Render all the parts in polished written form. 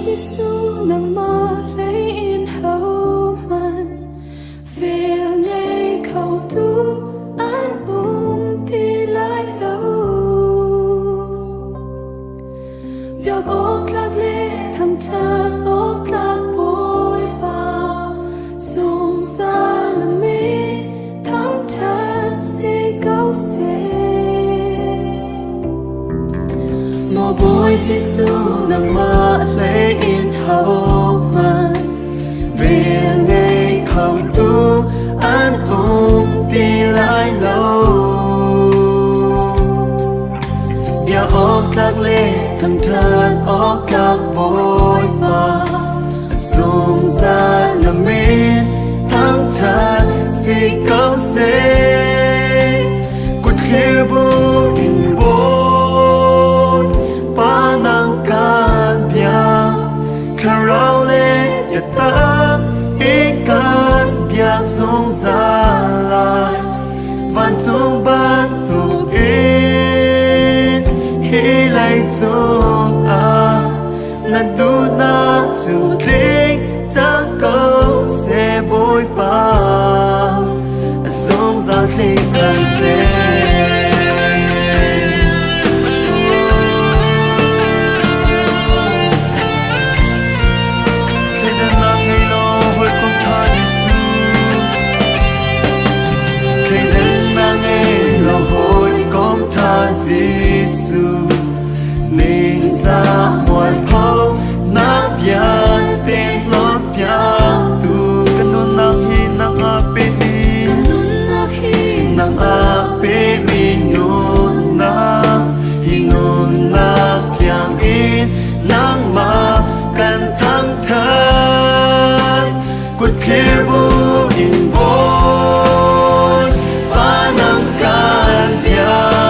Giêsu nang ma lấy in hậu man về ngày cầu tu an thì lại lâu việc ốc lạc lệ thằng cha ốc lạc bồi bà dùng ra là mi thằng cha si câu xe mò bồi Giêsu nang ma lấy in hậu man về ngày cầu tu an thì lại lâu bia ốc lạc lệ thằng cha ốc lạc bồi bà dùng ra là mi thằng cha si câu xe quật khía bu in bồn ba nang can bia khá rau lệ ya ta ý can bia dùng ra lại van chung ban tu ít hi lại chung là tu na chu linh chẳng câu sẽ bôi ba dùng ra linh chẳng sẽ Giêsu nên ra ngoài phao nát vian tên lót bia tu kanun nang hi nang ape mi nun nang hi nun na thiang in nang ma kan thang than quật khía bu in bồn ba nang kan bia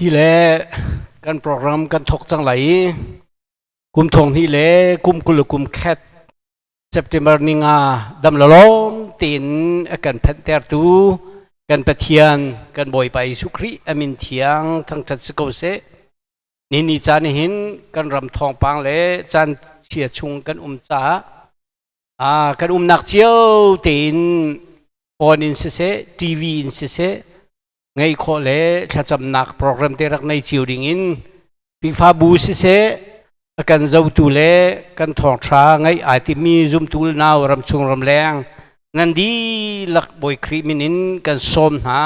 ที่เล่กันโปรแกรมกันทกจังไหลกุมทงที่เล่กุมกุลกุมแคทเซปเทมเบอร์นิงาดำละล้อมตีนกันแพนเตอร์ตูกันปะเทียนกันบอยไปสุครีอามินเทียงทั้งทัศกเสนี่จานหินกันรำทองปังเล่จานเชียชุงกันจ่ากันนักเจียวตีนออนอินเสทีวีอินเสไงขอเล่ขัดจำนักโปรแกรมเตรักในจิวดิ่งปีฟ้าบูเสกันเจ้าตูเล่กันทองช้าไงอาจจะมีจุ่มตูลนาวรำชงรำแรงนั่นดีหลักบอยครีมินินกันสมหา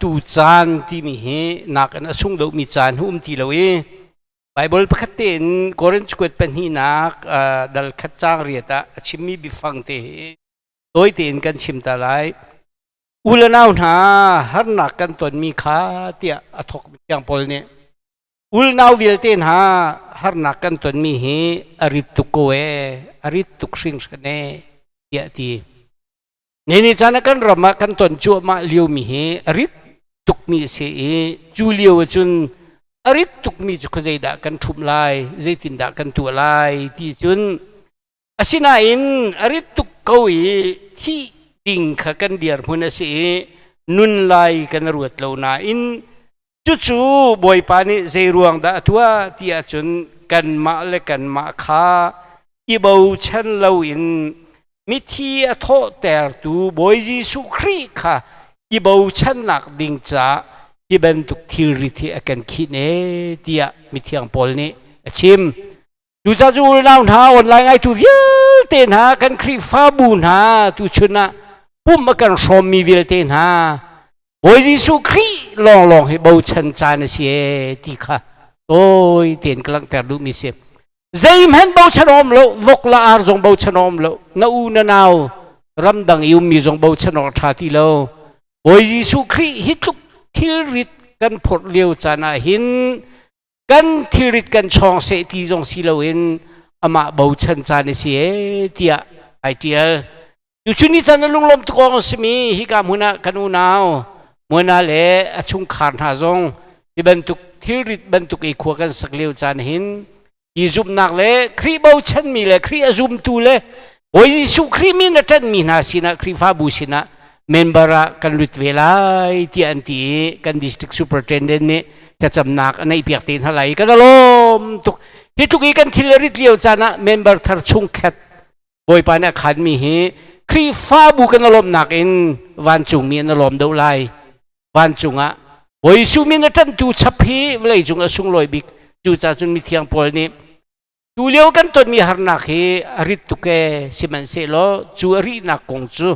ตูจานที่มีเหนักอันสุ่งดูมีจานหุ่มที่เราไบเบิลประคัตเต็นโครินสกวดเป็นหินักดัลขัดจางเรียตาชิมีบิฟังเตโดยเต็นกันชิมตาไลอุลนาวนาฮาร์นักกันตนมีขาเตียอทกยังพอลเนี่ยอุลนาววิลเตนฮาฮาร์นักกันตนมีเหอริตุโกเออริตุกสิงสเนเตียทีนี่จานักันรำมากันตนจัวมาเลียวมีเหอริตุกมีเสจูเลียวจุนอริตุกมีจุกใจด่ากันทุบลายใจตินด่ากันตัวลายที่จุนอาศินาอินอริตุกเกวีที่ดิ่งขกันเดียร์พุนเสนุนลายกันรวดเหล่านาอินจู่ๆบอยปานิใจรวงด่าทัวที่อาจุนกันมาเล็กันมาขาอีบ่าวฉันเหล่าอินมิที่อโทแต่ตูบอยจีสุครีค่ะอีบ่าวฉันหนักดิ่งจ้าที่เป็นตุกทิริที่อากันคิดเนที่มิที่อังพอลนี่ชิมดูจ้าจูเล่าหน้าออนไลน์ไอตูวิลเตนหากันครีฟ้าบุญหาตูชนะปุ่มอากันชมมีวิลเตนหาบอยจีสุครีลองให้บ่าวฉันจานเสียที่ค่ะโอ้ยเตียนกำลังแต่ดูมีเสียใจมันบ่าวชนอมโลวกลาอาร์จงบ่าวชนอมโลนาอูนานาวรำดังยุมมีจงบ่าวชนอชาติโลบอยจีสุครีฮิตุกทิริตกันพดเลี้ยวจานาหินกันทิริตกันช่องเสตีจงสิเลวินอามาบ่าวชันจานเสียที่ไอเดียอยู่ชุนี้จานลุงลมตะกองสมีฮิกามุนากันอุนาวมุนาเล่ชุงขาดหาจงที่บรรทุกทิริตบรรทุกอีขวกันสักเลี้ยวจานหินยีจุบนักเล่ครีบ่าวชันมีเล่ครีอาจุมตูเล่โอ้ยสุครีมีนัดมีนาสินะครีฟ้าบูสินะเมมเบอร์กันลุดเวลาที่อันที่กันดิสตริกซูเปอร์เทนเดนเนี่ยจะจำนักในเปียกตีนเท่าไหร่กันล้มตุกที่ทุกอีกันทิลริดเลียวจานะเมมเบอร์ทาร์ชุงแคทบอยปานะขันมีเหครีฟ้าบุกันล้มนักอินวันจุงมีนล้มดูไลวันจุงอ่ะบอยสูมีนตันตูชับฮีเวลาจุงอ่ะสุงลอยบิกจูจ่าจุนมีเทียงพอลนี่ดูเลี้ยวกันต้นมีฮาร์นักฮีอริตุกเอสิมันเซโลจูอรินักกงจู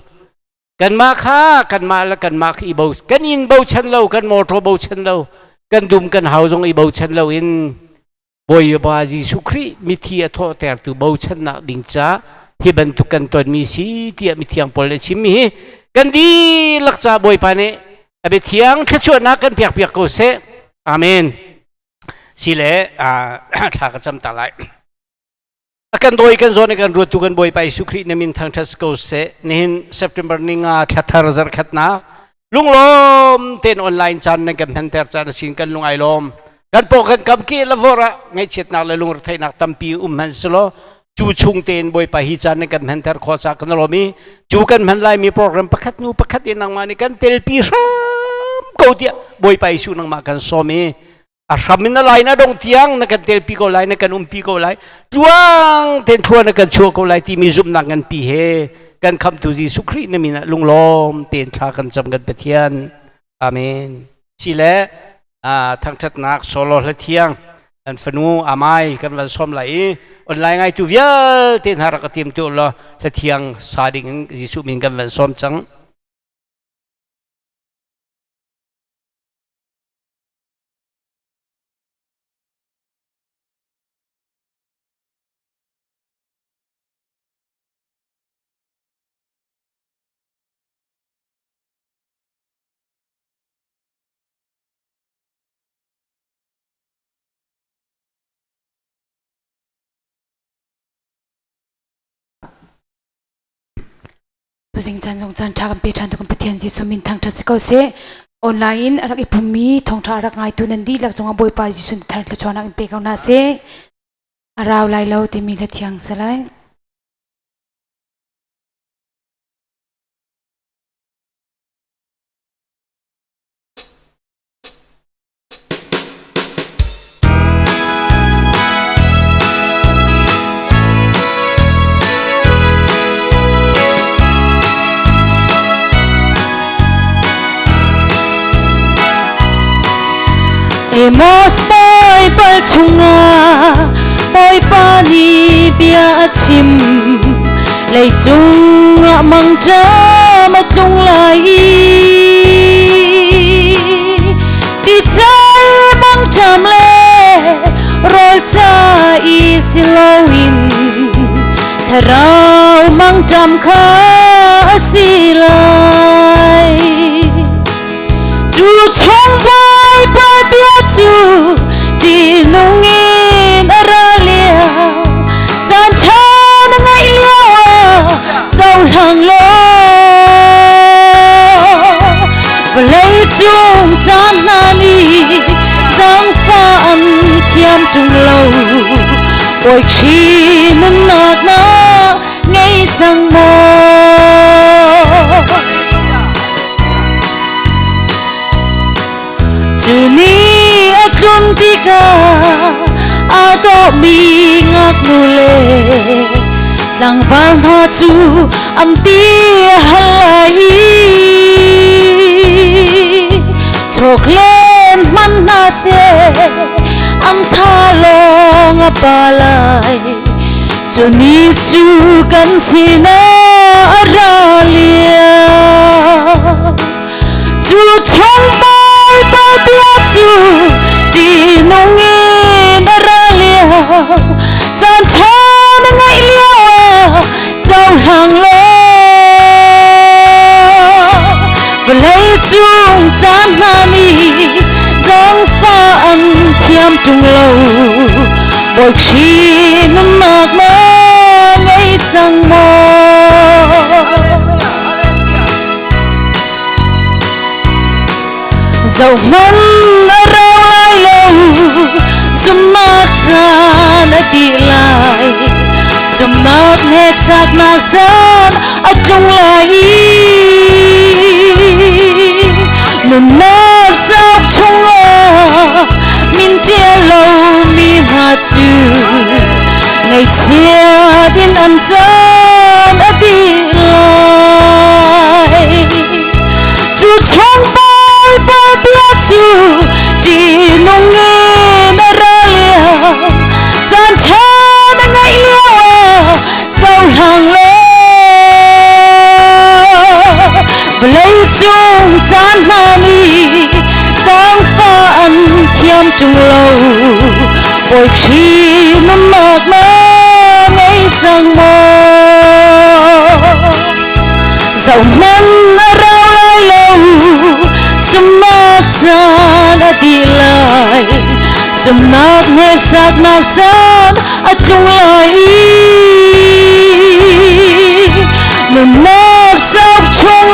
กันมาค่ากันมาแล้วกันมาอีบ่าวกันอินบ่าวฉันเล่ากันมอทบ่าวฉันเล่ากันดุมกันหาวจงอีบ่าวฉันเล่าอินบอยบาจีสุครีมิที่อโทแต่ตัวบ่าวฉันนักดิ่งจ้าที่บรรทุกกันตัวมีสีที่มิที่ยังพอเลยชิมีกันดีลักจ้าบอยปานี่เอาไปเที่ยงถ้าชวนนักกันเปียกก็เสอาเมนสิเล่ถ้ากันจำตาไลakan doi kan zone kan rutu kan boy pai sukri namin thang thas ko se nin September ninga thatar zar khatna lunglom ten online chan na kan hanter chan sin kan lungai lom kan po kan kam ki lavora ngai chet na lung thai nak tampi han slo chu chung ten boy pai hi chan na kan hanter kho cha kan lomi chu kan man lai mi program pakhat nu pakhat inang mani kan tel pi ram ko dia boy pai su nang ma kan somi asamin na lai na dong tiang na kan tel pi ko lai na kan pi ko lai luang ten thua na kan chua ko lai ti mi zum na kan pi he kan kham tu ji sukri na mi na lunglom ten tha kan cham kan pathian amen sile thang chat nak solo la thiang an fanu amai kan van som lai online ngai tu vial ten har ka tim tu lo la thiang sa ding ji su min kan van som chang tu zing chan zong chan tha kan pe than tu kan pathian ji sumin thang tha ko se online arak ipumi thong tha arak ngai tu nandi lak chonga boy pa ji sun thar tla chona impe kauna se araw lai lo ti mi la thiang salai Emos boy bal chunga boy pani bia chim lei chunga mang cha matlung lai ti chai mang cham le rol cha i silowin tharau mang cham kha silai chu chong boy ba bia chu ti nung in aralia chan chan ngai liawa zau hang lo vlei chung chan na ni giang pha an thiam tung lo oi chi nun nat na ngai chang mo Juni aklum tika ato mi ngak nule lang vang tha chu am ti halai choklen man na se am tha long apalai Juni chu kan sina aralia chu chong ba bia chu ti nong in aralia chan chan ngai liawa zau hang lo vlei chung chan na ni giang pha an thiam tung lo bồi chi nun mak na ngai chang mo dầu mân rau lai lâu zum nát chan ti lai zum nát hek sak nak chan aklung lai nun nát sap chung min chia lâu mi ha chu ngày chia din an chan ti lai chu chung ba bia chu ti nong in aralia chan chan ngai liawa zau hang lo vlei chung chan na ni giang pha an thiam tung lo bồi chi nun mak na ngai chang mo dầu mân rau lai lâu zum nát chan ti lai zum nát hek sak nak chan atlung lai nun nát sap chung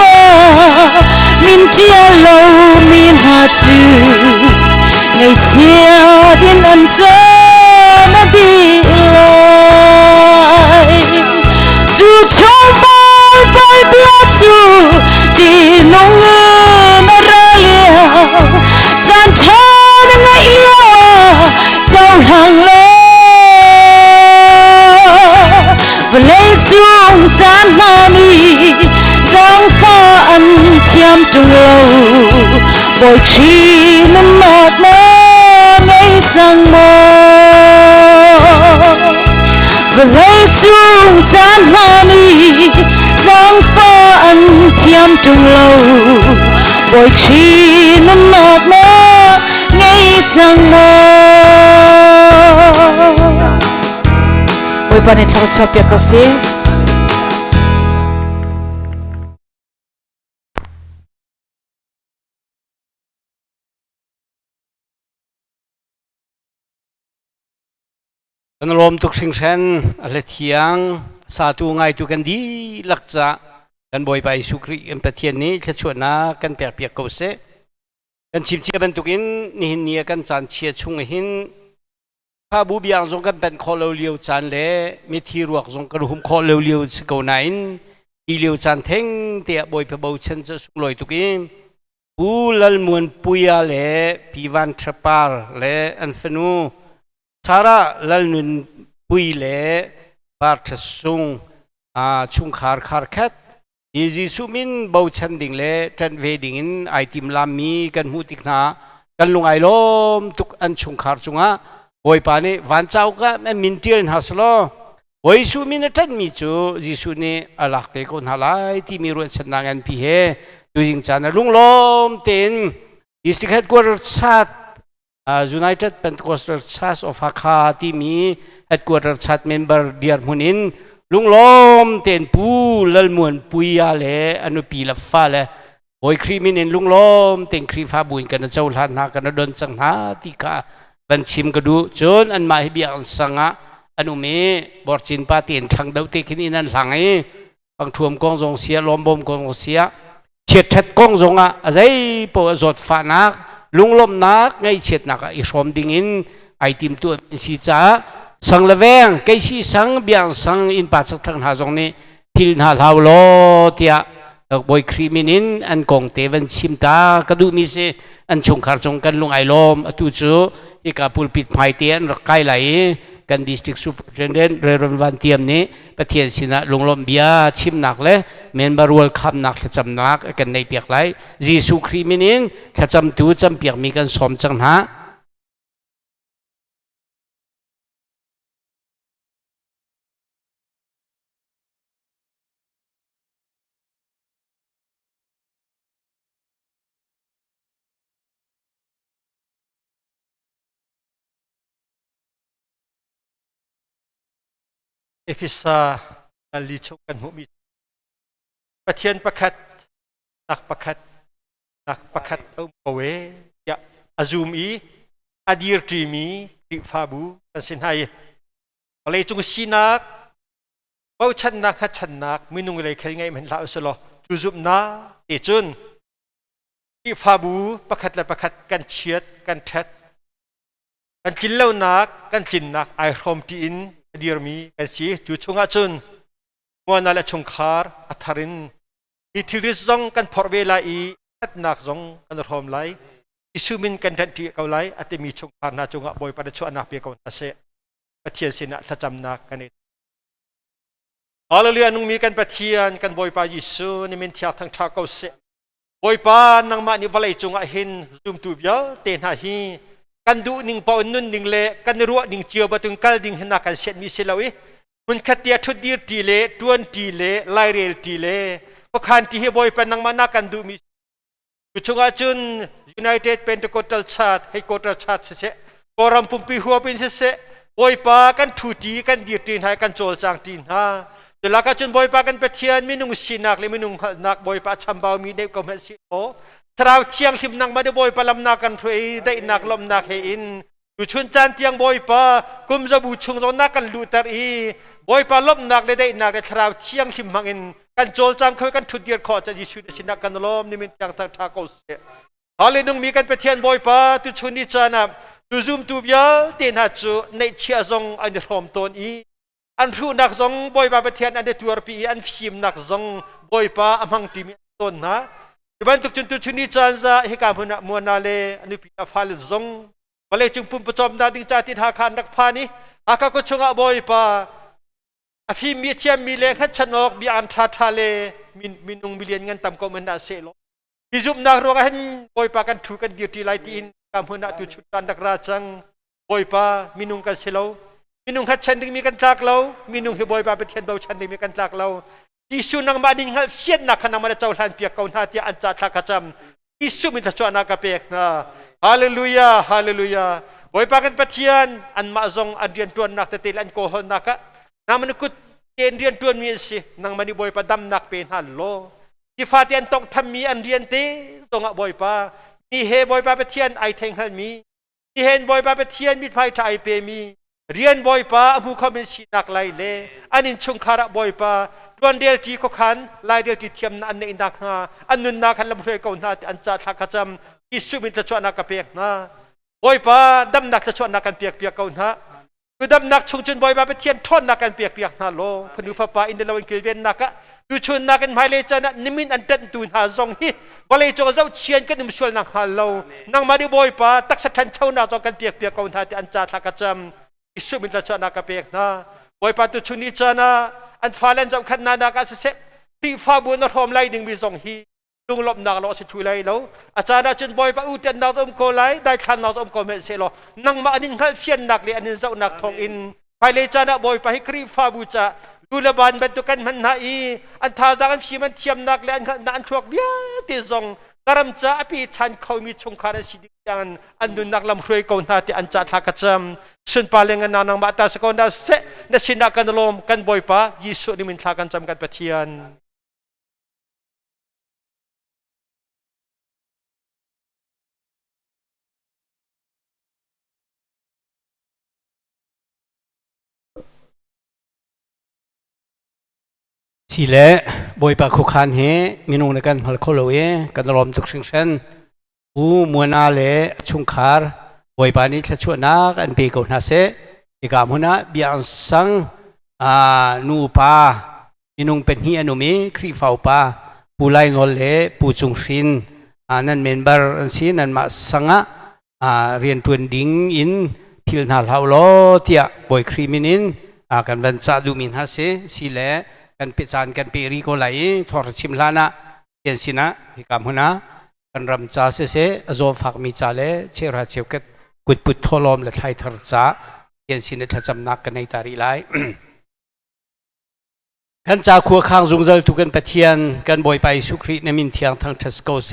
min chia lâu min ha chu ngày chia din an chan ti lai chu chung ba bia chu ti nong in aralia chan chan ngai liawa zau hang lo vlei chung chan na ni giang pha an thiam tung lo bồi chi nun mak na ngai chang mo vlei chung chan na ni giang pha an thiam tung lo bồi chi nun mak na ngai chang mo oi panet thau chapya ko se kan rom tuk sing sen ale thiang sa tu ngai tu kan di lakcha kan boy pai sukri em pathian ni thla chuana kan pek pek ko se กันชิมเชียบันตุกินนี่หินเนียกันจานเชียชุงหินข้าบูบยางทรงกันเป็นคอเลวเลียวจานเล่มีทีรวกทรงกระหุมคอเลวเลียวสกาวไหนอีเลียวจานเท่งเตียบอยพะเบาเชนจะสุกลอยตุกินปูลัลมวนปุยาเล่ปีวันทรปาร์เล่อันฟนูสาระลัลนุนปุยเล่ปาร์ทซุงชุงคาร์แคทอีจิสุมินเบาชันดิ่งเล่จันเวดิ่งไอติมลามีกันหูติกนากันลุงไอลมตุกอันชุงคาร์จุงะโอยปานี่วันเจ้าก็แม่มินเตียนฮัสโลโอยสุมินจันมีจูจิสุนี่อลักเกคนฮาไลที่มีรวดชนะกันพี่เฮดูจริงจันลุงลมเต็นดิสตริกเฮดควอเตอร์ชัดUnited Pentecostal Church of Hakha ที่มี headquarter church member เดียร์มุนินลุงล้อมเต็นปูลัลมวนปุยาเล่อนุปีละฟ้าเล่โอยครีมินินลุงล้อมเต็นครีฟ้าบุญกันเจ้าหลานนากันดนสังหาติกาบันชิมกระดูจนอันมาให้เบียงสังะอนุเมบอร์จินปาเตียนขังดาวเตคินีนั่นหลังไอ้บางทวมกองทรงเสียลมบมกองเสียเฉียดชัดกองทรงอะไรปวดจดฟ้านักลุงลมนักไงเฉียดนักอีชมดิ่งไอติมตัวเป็นสีจ้าสังละแวงไกสีสังเบียงสังอินปัสสักทั้งหาจงนี้พิลนาลาวโลเตียบอยครีมินินอันกงเตวันชิมตากระดูมิเซอันชงคาร์จงกันลุงไอลมตุจูอีกาปุลปิดไมเตียนรักไกไหลกันดิสตริกซูเปอร์เทนเดนเรรอนวันเตียมนี้ประเทศสินะลุงลมเบียชิมหนักเลยเมนบารวลคำหนักจำหนักกันในเปียกไหลจีสุครีมินินจำตูจำเปียกมีกันสมจังหาเอฟิซาดัลลิชกันหุมิปะเทียนประคัดนักประคัดเอาเวยะอาซูมีอดีรทีมีริฟาบูกันสินไฮอะไรจงสินักเบาชันนักฮัชันนักมินุงเลยแค่ไงมันลาอุสโลจูซุบนาเอจุนริฟาบูประคัดและประคัดกันเชียดกันแทดกันกินเหล้านักกันกินนักไอโฮมตีอินเดียร์มีกันสิจูชงอาจุนมัวนั่นแหละชงคาร์อัฐารินอิทธิฤทธิ์ซงกันพอเวลาอีอัดนักซงกันรอมไลอิสุมินกันทันทีเขาไลอัติมีชงคาร์นาจงอาบอยประชวนักเปียกอนเสะปะเทียนสินะสัจจำนักกันเองฮาเลลูยานุงมีกันปะเทียนกันบอยปายิสุนี่มินที่ทั้งชาเกาเสะบอยปานังมานิวไลจงอาหินซุมตูเบียเตนหาฮีกันดูนิ่งปอนนุนนิ่งเละกันรัวนิ่งเจียวบะตุงกัลดิ่งหนักกันเช็ดมีเสลวิมันขัดเดียทุดีร์ตีเละตวนตีเละไลเรลตีเละพวกขันที่เฮบอยเป็นนังมานักกันดูมีกุชงอาจุน United Pentecostal Church ให้โกตรชาติเสะกอรัมปุ่มปีหัวเป็นเสะบอยปากันทุดีกันดีร์ตีนให้กันโจลจางตีนฮะแต่ละกันจุนบอยปากันไปเทียนมินุงสินักเลยมินุงนักบอยปาชัมบาวมีเด็กก็ไม่สิโอทราวเชียงทิมนังมาได้บอยปาลำนักกันถอยได้นักลำนักเฮอินอยู่ชุนจันเตียงบอยปากุมจะบูชงตรงนักกันลูตารีบอยปาลำนักได้นักได้ทราวเชียงทิมมังอินกันโจลจังเคยกันทุดเดียร์ขอจะยิชุนสินักกันลมนี่มันจังทางทาโกเสฮาเลนุงมีกันไปเทียนบอยปาตุชุนนิจานะตุซุมตุบยาเตนัดจูในเชียซงอันเดรอมตนอีอันพูนักซงบอยปาไปเทียนอันเดตัวปีอันฟิมนักซงบอยปาอมังติมิตนนะบันทุกจุนตุชุนิจานซาเฮกามุนะมัวนาเลอนุพิอาฟาลซงวะเลจุงปุ่มประจอมนาดิงจาติหาคานักพานิอาคาก็ชงอาบอยปาอภิมีเทียมมีเลขัดชนอกบีอันทาทาเลมินุงมิเลียนเงินต่ำก็มันน่าเสลฮิซุบนักรวงหันบอยปากันถูกันดีทีไลตินกามุนะตุชุดกันดักราจังบอยปามินุงกันเสลมินุงขัดชันดึงมีกันจากเรามินุงเฮบอยปาไปเทียนเบาชันดึงมีกันจากเราIsu nang mading hal siat nak kana mana caulan pia kaun hati anca thakacam isu minta cuana kapek na haleluya haleluya boy pakan patian an mazong adrian tuan nak tetel an kohol naka na menukut adrian tuan mi si nang mani boy padam nak pen hallo di fatian tok thammi adrian te tonga boy pa ni he boy pa patian ai theng hal mi ni hen boy pa patian mit phai thai pe mi rian boy pa amu khamin si nak lai le anin chung khara boy paตอนเดียร์จีก็ขันลายเดียร์จีเทียมนั่นในอินดักฮาอันนุนนาขันลำเพลก่อนนาอันจ่าทักขจำ ยิสุมินจะชวนนักเปียกนะบ่อยป้าดำนักจะชวนนักกันเปียกเปียกเขานะคือดำนักชงจนบ่อยป้าไปเทียนท่อนนักกันเปียกเปียกนะโลพนุฟ้าป้าอินเดียวันเกิดเวียนนักะดูชวนนักกันไม่เลยจะนะนิมิตอันเด่นตูนหาซองฮีบ่เลยจะเจ้าเชียนกันนิมชวนนักฮาโลนังมาดิบ่อยป้าตักสะทันเช่านักจองกันเปียกเปียกเขานะที่อันจ่าทักกะจำยิสุมินจะชวนนักเปียกนะบ่อยป้าตุชุนิจานะอันฟ้าเล่นจำขันนานักเสพที่ฟ้าบุญนรมไล่ดึงมีซองฮีลุงหลบนักเราสิทุยไล่แล้วอาจารย์จนบ่อยป้าอุตนนักอมโกไล่ได้ขันนักอมโกเมเซโลนังมาอันนี้เขาเชียนนักเลยอันนี้เจ้านักทองอินไปเลยจานะบ่อยป้าให้ครีฟ้าบูจาดูแลบ้านเป็นตัวกันมันหายอันท้าจากอันชีมันเทียมนักเลยอันช่วงเบี้ยที่ซองกระมจ้าปีทันเขามีชงคาร์สิดิยังอันดูนักลำรวยก่อนหาที่อันจัดทักจำส่วนปาเลงนางมาตาสกอนดาเซนสินักกันลมกันบ่อยป้ายิสุนี่มันทักกันจำกันปะเทียนสิเละบ่อยปากคุกคานเหมีนุ่งในกันหัลโคโลเอกันรอมตุกชิงเชนอูมัวนาเละชุงคาร์บ่อยปานี้จะช่วยนักอันปีกนาเซอีกามุนะเบียงสังนูปามีนุ่งเป็นเฮียนุมีครีฟ้าปาปูไลงอลเละปูจุงชินนั่นเมนเบอร์อันซีนั่นมาสังเรียนตวนดิ้งอินพิลนาลาวโลเตียบ่อยครีมินินกันวันซาดูมินฮาเซสิเละกันพิจารณ์กันปีรีโกไหลทอร์ชิมลานะเย็นสินะที่กำหัวนะกันรำจ่าเสอโซฟักมีจ่าเล่เชื่อราเชียวกันกุดปุดทอลมและไทยทอร์จ่าเย็นสินะถ้าจำนักกันในตารีไลกันจ่าขัวข้างจุงเจลทุกันปะเทียนกันบ่อยไปสุครีในมินเทียงทางเทสโกเซ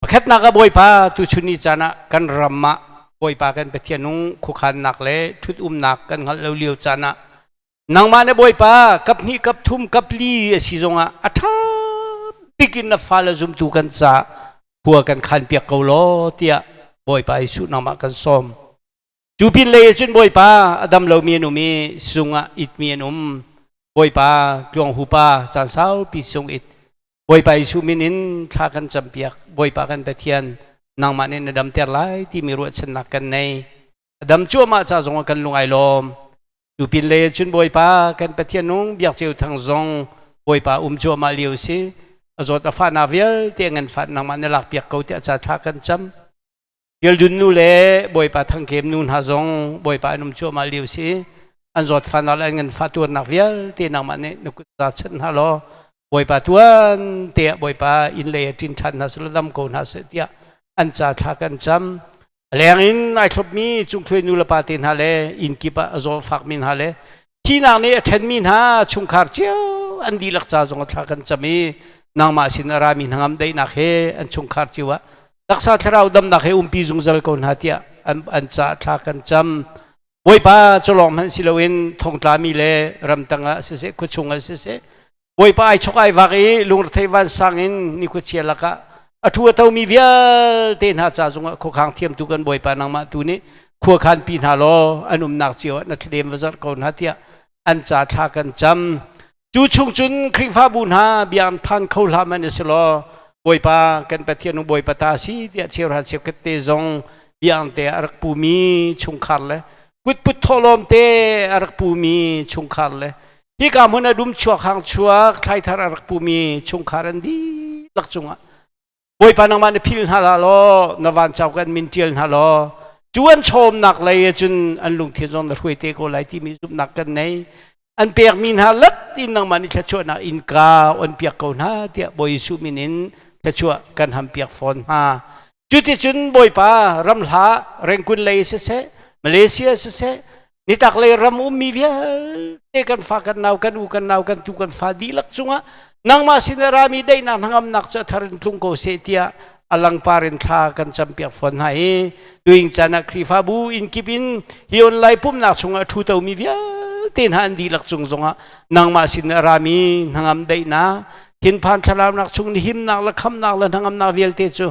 ประคัดนักบ่อยป้าตุชุนิจานะกันรำมะบ่อยป้ากันปะเทียนนุงขุขันนักเล่ชุดนักกันหัดเลี้ยวจานะนางมาในบ่อยป้ากับนี่กับทุ่มกับลีสิจงอัฐาปิกินนับฟ้าละจุมตุกันจ่าหัวกันขันเปียกเกาโลเตียบ่อยป้าสุนางมากันซ้อมจูปินเลยจนบ่อยป้าอดัมเราเมียนุมีสุงอิดเมียนุมบ่อยป้ากลวงหูป้าจานเสาปีสุงอิดบ่อยป้าสุมินินทากันจำเปียกบ่อยป้ากันไปเทียนนางมาในนดำเตอร์ไลที่มีรวดชนักกันในอดัมจั่วมาจ่าจงกันลงไอลมอยู่ปินเลยจนบ่อยป้ากันไปเที่ยนุ่งเบียกเจียวทางซองบ่อยป้าจัวมาเลี้ยวสิจอดฟ้านาเวลเตียงเงินฟ้านางมันในหลักเปียกเขาเตียจะทักกันจำเดี๋ยวดุนนู่เล่บ่อยป้าทางเข็มนู่นหาซองบ่อยป้าจัวมาเลี้ยวสิอันจอดฟ้านาเงินฟ้าตัวนาเวลเตียงนางมันเนี่ยนุกุตาชันฮัลโหลบ่อยป้าตัวเตียบ่อยป้าอินเลยจินชันฮัสลดมโกนฮัสเตียอันจะทักกันจำแรงอินไอทบมีจุงถวยนูลปาตินฮาเลอินกิปะโซฟักมินฮาเลที่นางนี้เทนมินฮาชุงคาร์เจียวอันดีลักษาจงทักกันจะมีนางมาสินารามินหามได้นักเฮอันชุงคาร์เจียวลักษาทราวดำนักเฮปีจุงเจลคนฮาเตียอันจะทักกันจำบ่อยป้าจะลองมันสิลวินทงตามีเลรำตังะเสเสกุชงะเสเสบ่อยป้าไอชกไอวักอีลุงเทวันสังอินนิคุเชียลักะอัฐัวเต้ามีเวียเต้นหาจ่าจงคุกขังเทียมตุกันบ่อยปานางมาตุนี้ขัวขันปีนหาโลอันุมนักเจียวนักเรียนวจัดก่อนหาเตียอันจ่าทากันจำจูชุงจุนคริฟ้าบุญหาเบียนพันเขาลามันสโลบ่อยปากันไปเที่ยวนุ่งบ่อยปาตาสีเตียเชียวหาเชียวกเตจงเบียนเตอรักปูมีชุงคันเลยกุดปุถลมเตอรักปูมีชุงคันเลยที่กามุนดุมชัวขังชัวใครทารักปูมีชุงคันดีลักจงบ่อยปานางมันพิลฮาลาโลนวันเจ้ากันมินเทียลฮาโลจวนชมนักเลยจนอันลุงเทียนรวยเตโกไลที่มีจุบนักกันในอันเปียกมินฮาลัดอินนางมันนี่ชวนนักอินกาอันเปียกเกาหน้าเตียบ่อยสุมินินชวนกันทำเปียกฟอนฮาจุดที่จนบ่อยปารำลาเร่งกุนเลยเสมาเลเซียเสนี่ตักเลยรำมีเวียเตกันฟ้ากันนาวกันอูกันนาวกันตุกันฟ้าดีลักจงนางมาสินรามีได้นางงามนักจะทารินทุงโกเสตียอลังปารินทากันจำเปียกฝนให้ดูอิงจานักครีฟาบูอินกิบินฮิอนไลปุ่มนักชงทูเตามีเวียเต้นหันดีลักจงจงนางมาสินรามีนางงามได้นะหินพันทลามนักชงหิมนักละคำนักละนางงามนาเวลเตจู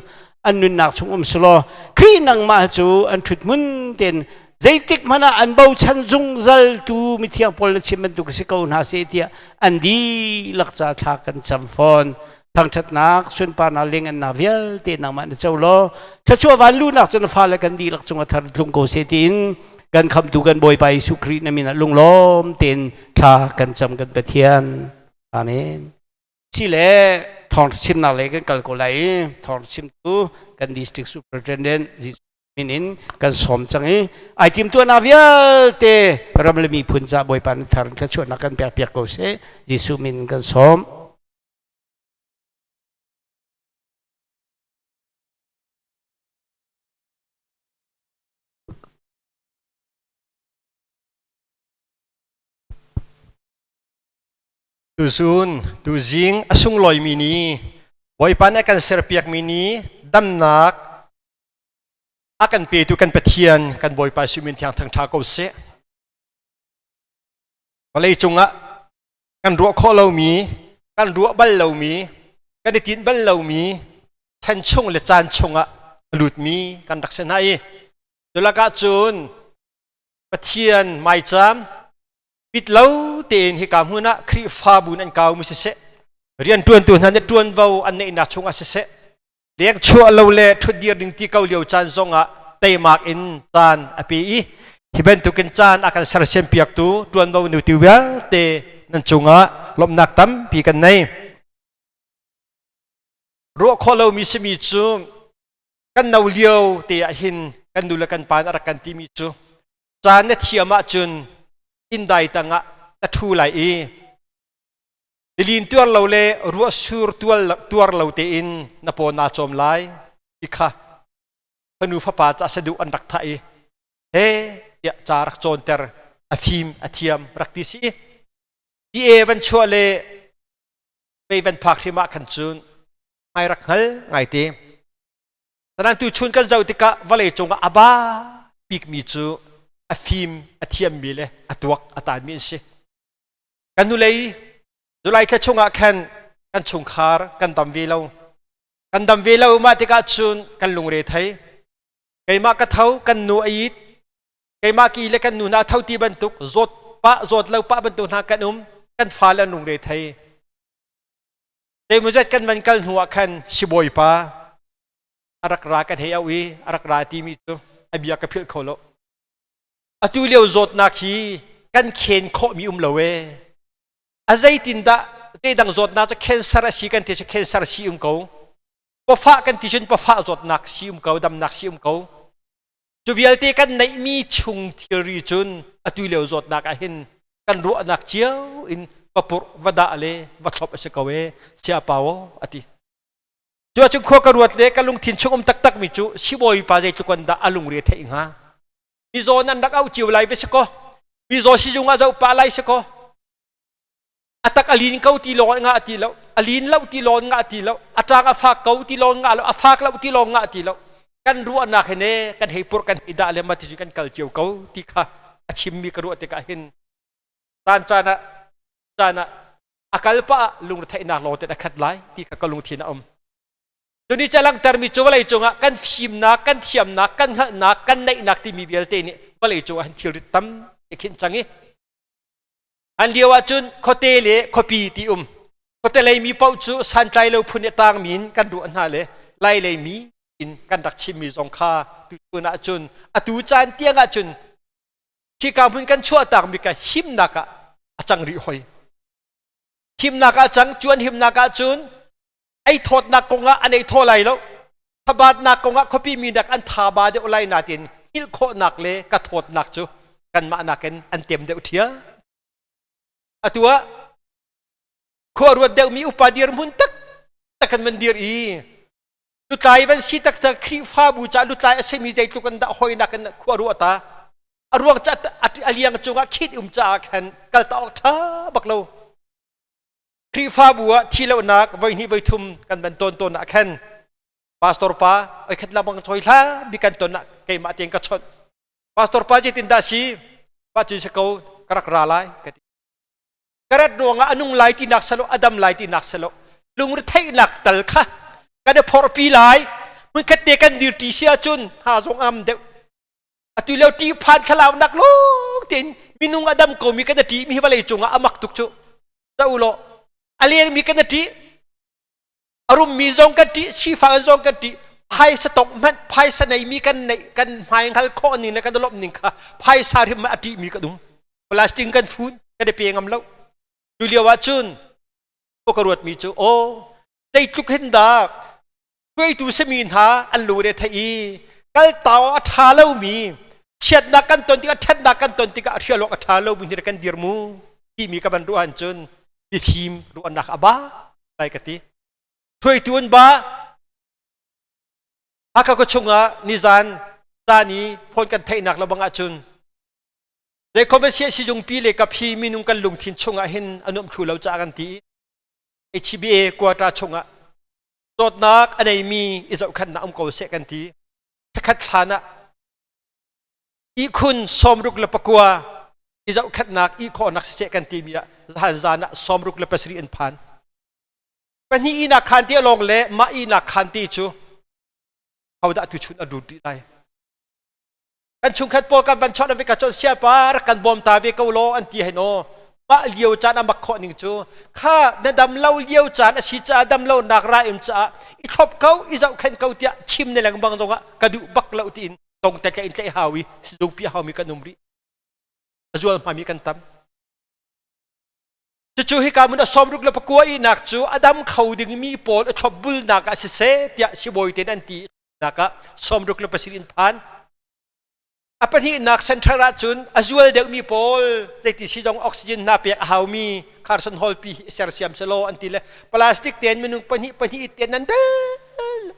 อันนุนนักชงสโลครีนางมาจูอันชุดมุนเต้นใจติกมันอันเบาชันจงจัลตูมิเทียงพอลชิมันตุกสิกาวนาเสียอันดีลักษาทากันจำฟอน ทางชัดนักส่วนปานาเลียงอันนาเวลเตนังมันเจ้าโลถ้าชัววันลูนักจนฟ้าและกันดีหลักจงอัธรลุงโกเสตินกันคำดูกันบ่อยไปสุครีนามินะลุงล้อมเต็นท่ากันจำกันไปเทียนอาเมนสิเลทองชิมนาเลกันกัลโกไลทองชิมตูกันดิสตริกซูเปอร์เทนเดนต์มินินกันสมจังไอทีมตัวนาเวลเตรำเลมีพุนจ่าบ่อยปันทาร์กันชวนนักกันเปียกเปียกโกเสยิสุมินกันสมดูซูนดูซิงอสุงลอยมินีบ่อยปันกันเสือเปียกมินีดำนักอากันเปียตุกันเปทียนกันบ่อยไปสุมินทางทางทาโกเสก็เลยจงอะกันรัวข้อเรามีกันรัวบัลเรามีกันได้ตินบัลเรามีทันชงและจานชงอะหลุดมีกันรักษณะดุลกาจูนเปทียนไม่จำปิดเล่าเตียนให้กามุนะครีฟ้าบุญอันเก่ามิเสะเรียนตัวนั้นจะตัวเว้าอันนี้นักชงอาเสะเลี้ยงชั่วเราเล่ทุดเดียดึงที่เกาเลียวจานซงอะเตมากอินจานอปีฮิเป็นตุกินจานอาการสารเชมเปียกตัวเว้านิวติเวลเตนันชงอะลมนักตั้มปีกันในรัวข้อเรามีสมีจูกันนาเลียวเตะหินกันดูแลกันปานอารักันที่มีจูจานเนี่ยเทียมจุนอินได้ตั้งอะทูไหลดิลินตัวเราเล่รัวสูรตัวเราเตอินนปอนาจอมไลอีกค่ะพนุฟ้าป่าจะสะดุอันรักไทยเฮ้ยจารักโจนเตอร์อฟิมอเทียมรักดิสีอีวันชัวเล่ไปวันพักที่มาขันจุนไม่รักฮัลไงเตตอนนั้นตูชุนกันเจ้าติกะวะเลยจงอาบ้าปีกมีจูอฟิมอเทียมมีเลยอตัวอตานมีสิกันดูเลยดูไลแค่ชงอาแคนกันชงคาร์กันดำเวลากันดำเวลามาติกาชุนกันลงเรทัยไกมากระเท้ากันนูอีดไกมากีเล็กกันนูนาเท้าที่บรรทุกจดปะจดเลาปะบรรทุกนากันกันฟ้าแล้วลงเรทัยเดี๋ยวมันจะกันมันกันหัวกันชิบอยปะอารักรากันเฮียวีอารักราที่มีตัวอบิยากระเพิดเขาโลอตุเลียวจดนักฮีกันเข็นโคมีเลวอาใจตินดาใจดังจดนักจะเข็นสารสีกันที่จะเข็นสารสีเขาพอฟ้ากันที่ฉันพอฟ้าจดนักสีเขาดำนักสีเขาจูเวลตีกันในมีชุงที่ริจุนอตุเลียวจดนักเห็นกันรัวนักเจียวอินปปุรวดาเลวัดลบเสกเวเสียเปล่าอติจัวจุขกรวดเล็กกันลุงทินชงตักมิจูชิบอยปาใจจุกันดาอลุงเรียเทงฮะมีโซนันดักเอาจิวไลเวสโกมีโซชิจุงอาเจ้าปาไลสโกอัตักอลินเขาตีลอนงาตีแล้วอลินเล่าตีลอนงาตีแล้วอัตรางอาฟากเขาตีลอนงาแล้วอาฟากเล่าตีลอนงาตีแล้วกันรัวนักเห็นกันให้ปุรกันอิดาเลมาติจุกันกัลเจียวเขาตีข้าชิมมีกระดูกติกาเห็นตานจานะอากาลปะลุงไทยนักโลเตนักขัดไลตีข้าก็ลุงทีนะจนนี้จะลังเตอร์มิจูวลัยจงกันฟิมนักกันเทียมนักกันหักนักกันในนักที่มีเบลเตนี่วลัยจงหันทิริตัมเอกินจังงี้อันเดียวว่าจุนโคเตเลโคปีตีโคเตเลมีเป้าจูสันใจเราพุนิตังมินกันดูอันหาเลไล่เลยมีอินกันดักชิมีจงค่าตุจุนอาจุนอตูจานเตียงอาจุนที่การพุนกันชั่วต่างมีกันหิมนักอาจังริหอยหิมนักอาจังจวนหิมนักอาจุนไอ้โทษนักกงะอันไอ้โทษอะไรแล้วถ้าบาดนักกงะเขาพี่มีนักอันทาบาเดออะไรนาตินฮิลโคนักเลยกระโทษนักจูกันมานักกันอันเต็มเดียวเทียตัวขวรวดเดียวมีอุปาเดียร์มุนตักตักกันมันเดียร์อีลุตายวันสิตักตักครีฟ้าบูชาลุตายเสมีใจตุกันดะหอยนักกันขวรวดตาอรวงจัดอเลียงจงะคิดจ่ากันกัลตาออกท่าบักเราครีฟ้าบัวที่เราหนักไว้นี่ไว้ทุ่มกันเป็นต้นนักแค่พาสตอร์ป้าไอ้ขัดลำบังชอยล่ามีกันต้นนักเกมาเตียงกระชดพาสตอร์ป้าจิตินดาชีป้าจุสเขากระกราไลกระดวงอนุงไลที่นักสโลอดัมไลที่นักสโลลุงรถไทยนักตลค่ะกันเดพอร์ปีไลมึงคัดเตกันดิร์ติเชียจุนหาสงอัมเดวตุเลวตีพันขลาวนักโลกตินมินุงอดัมก็มีกันตีมีวะเลยจงอามักตุกจุเจ้าโลอะไรมีกันที รุมมีจงกันที่ชีฟ้าจงกันที่ไพ่สตอกมันไพ่สนายมีกันในกันไพ่ฮัลโคนี่และกันตลบนี่ค่ะไพ่สาริมาอดีมีกันดุมพลาสติกกันฟูนก็ได้เพียงอำเล่าดูเลียวว่าจุนพวกกระรวดมีจูโอใจทุกเห็นดากด้วยตูสมีนหาอันลูเรทัยกัลตาวอัฐาเล่ามีเช็ดนักกันตนที่ก็เช็ดนักกันตนที่ก็เชื่อโลกอัฐาเล่ามีที่กันเดียร์มูที่มีกับบรรลุอันจุนที่ทีมรู้อันนักบ้าไปกันที่ช่วยตัวบ้าหากเขาชงอ่ะนิจานตานี้พ้นกันไทยนักเราบังอาจุนแต่เขาไม่เชื่อสิจงปีเล็กกับพี่มีนุ่งกันลงทิ้งชงอ่ะเห็นอนุมชูเราจากกันที่HBA กว่าตาชงอ่ะตดนักอันไหนมีอิจฉาขันน้ำเก่าเสกันที่ขัดฐานะอีคุณสมรุกเลปกัวอิจฉาขัดนักอีคนนักเสกันที่มีอ่ะจานสมรุกเลปสรีอินพันเป็นที่อีนักขันที่ลงเละมาอีนักขันที่จูเขาได้ตุชุนอดูดีได้กันชุมขัดโปกันบัญชาในวิกาจนเสียปาร์กันบอมตาวิกาโลอันที่เห็นโอมาเลี้ยวจานอามักขอนิ่งจูข้าในดำเล่าเลี้ยวจานอาชีจะดำเล่านักรายมจ้าอีทบเขาอีเจ้าขันเขาเตียชิมในแหล่งบางตรงอ่ะกระดูบักเล่าตีนตรงแต่ใจอินใจฮาวิสุดพี่ฮามีกันนุ่มรีจวนมามีกันตั้มจะจูให้การมันสมรุกเลปกัวอีนักจูอดัมเขาดึงมีโปลทบบุลนักอาศัยเตียชิบอยเตนันตีนักสมรุกเลปสิรินพันapa ni nak sentra racun azual dek mi pol teti sidong oksigen na pek haumi Carson Hall pi sersiam selo antile plastik ten menung pani ten nandal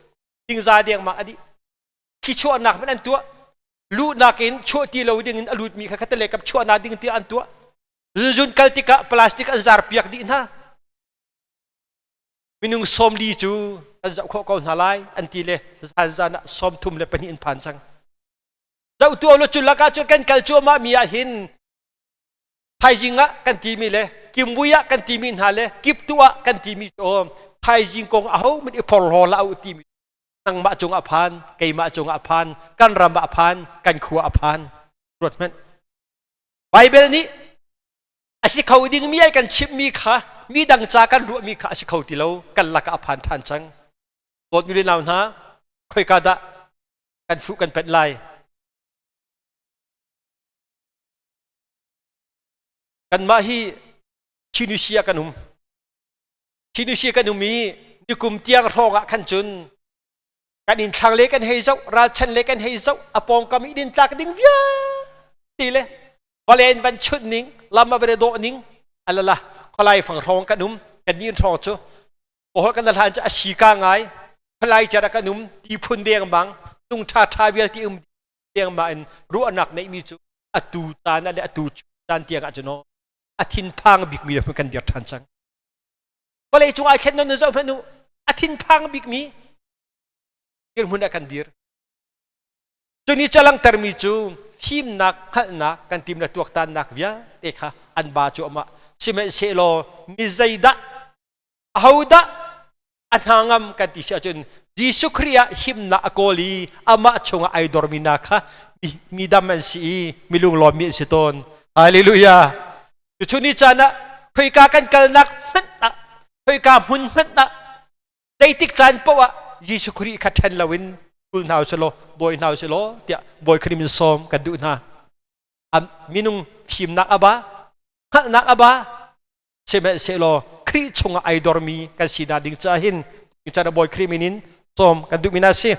ding za deng ma adi kichu anak man antua lu nakin choti lo ding alut mi ka katale kap chu na ding ti antua zun kaltika plastik an zarpiak di na menung som li chu an za kho ko nalai antile zana som thum le pani in phan changเจ้าตัวเราจุลกาจุกันกัลจัวมามีอาหินไทยจิงะกันทีมีเลยกิมบุยะกันทีมีหาเลยกิบตัวกันทีมีโอมไทยจิงกงเอามันอีพอลโฮลาอุติมีนังมาจงอภานไกมาจงอภานกันรำอภานกันขัวอภานรวดมันไบเบิลนี้อาศัยเขาดิ้งมีไอ้กันชิบมีขามีดังจากกันรัวมีขาอาศัยเขาที่เรากันลักอภานทันจังบทมีเรื่องnàoนะค่อยกาดะกันฟุกันเป็นไรกันมาฮีชินุเซียกันมีนิคุมเตียงรองะขันจุนกันอินทางเล็กกันให้เจ้าราชันเล็กกันให้เจ้าอปองกามิดินตากดิ่งวิ่งตีเลยพอเล่นวันชุดนิ่งลำมาเวรโดนิ่งอะไรล่ะเขาไล่ฝั่งรองกันกันยืนรองจูโอ้กันทานจะอาชีกางไงเขาไล่จะรักกันตีพุนเดียงบังตุงท่าเวลที่เดียงมาอันรู้อนักในมีจูอตูตานั่นแหละอตูจานเตียงอาจจะโนอาทินพังบิกมีเหมือนกันเดียร์ทันจังพอเลยจงไอแค่นั้นนะเจ้าพนุอาทินพังบิกมีเดียร์มุนกันเดียร์จนนี้จะลังเติมมีจูทีมนักฮันนักกันทีมนักตัวตันนักเวียเด็กค่ะอันบาจูออกมาสิเมเซโลมิใจดะเอาดะอันหางมกันที่เชื่อจนยิสุครียหิมนักโกลีอามาชงไอดอร์มินักค่ะมีดำมันสีมีลุงลอมมีสิตนฮาเลลูยาชุนี้จานะคุยกันกันนักมันนะคุยกันหุ่นมันนะใจติกจานเพราะว่ายิสุครีขัดแทนลาวินบุญนาวสโลบอยนาวสโลเดียบอยคริมินซอมกันดูนะมินุงพิมนักอบาฮันักอบาเซเมเซโลครีชงไอดอร์มีกันสีนาดิงจาหินดิงจานะบอยคริมินินซอมกันดูมินาซี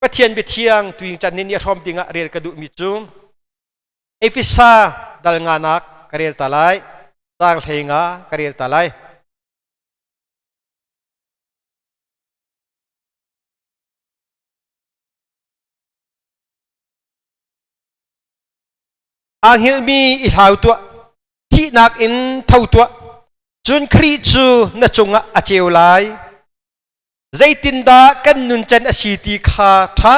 ก็เทียนไปเที่ยงตัวดิงจานินยาทอมดิงะเรียนกันดูมิจูเอฟิซาดัลงานักkarir talai sang thenga karir talai anghil mi i thau tua thi nak in thau tua chun khri chu na chunga acheu lai zaitin da kan nun chan asiti kha tha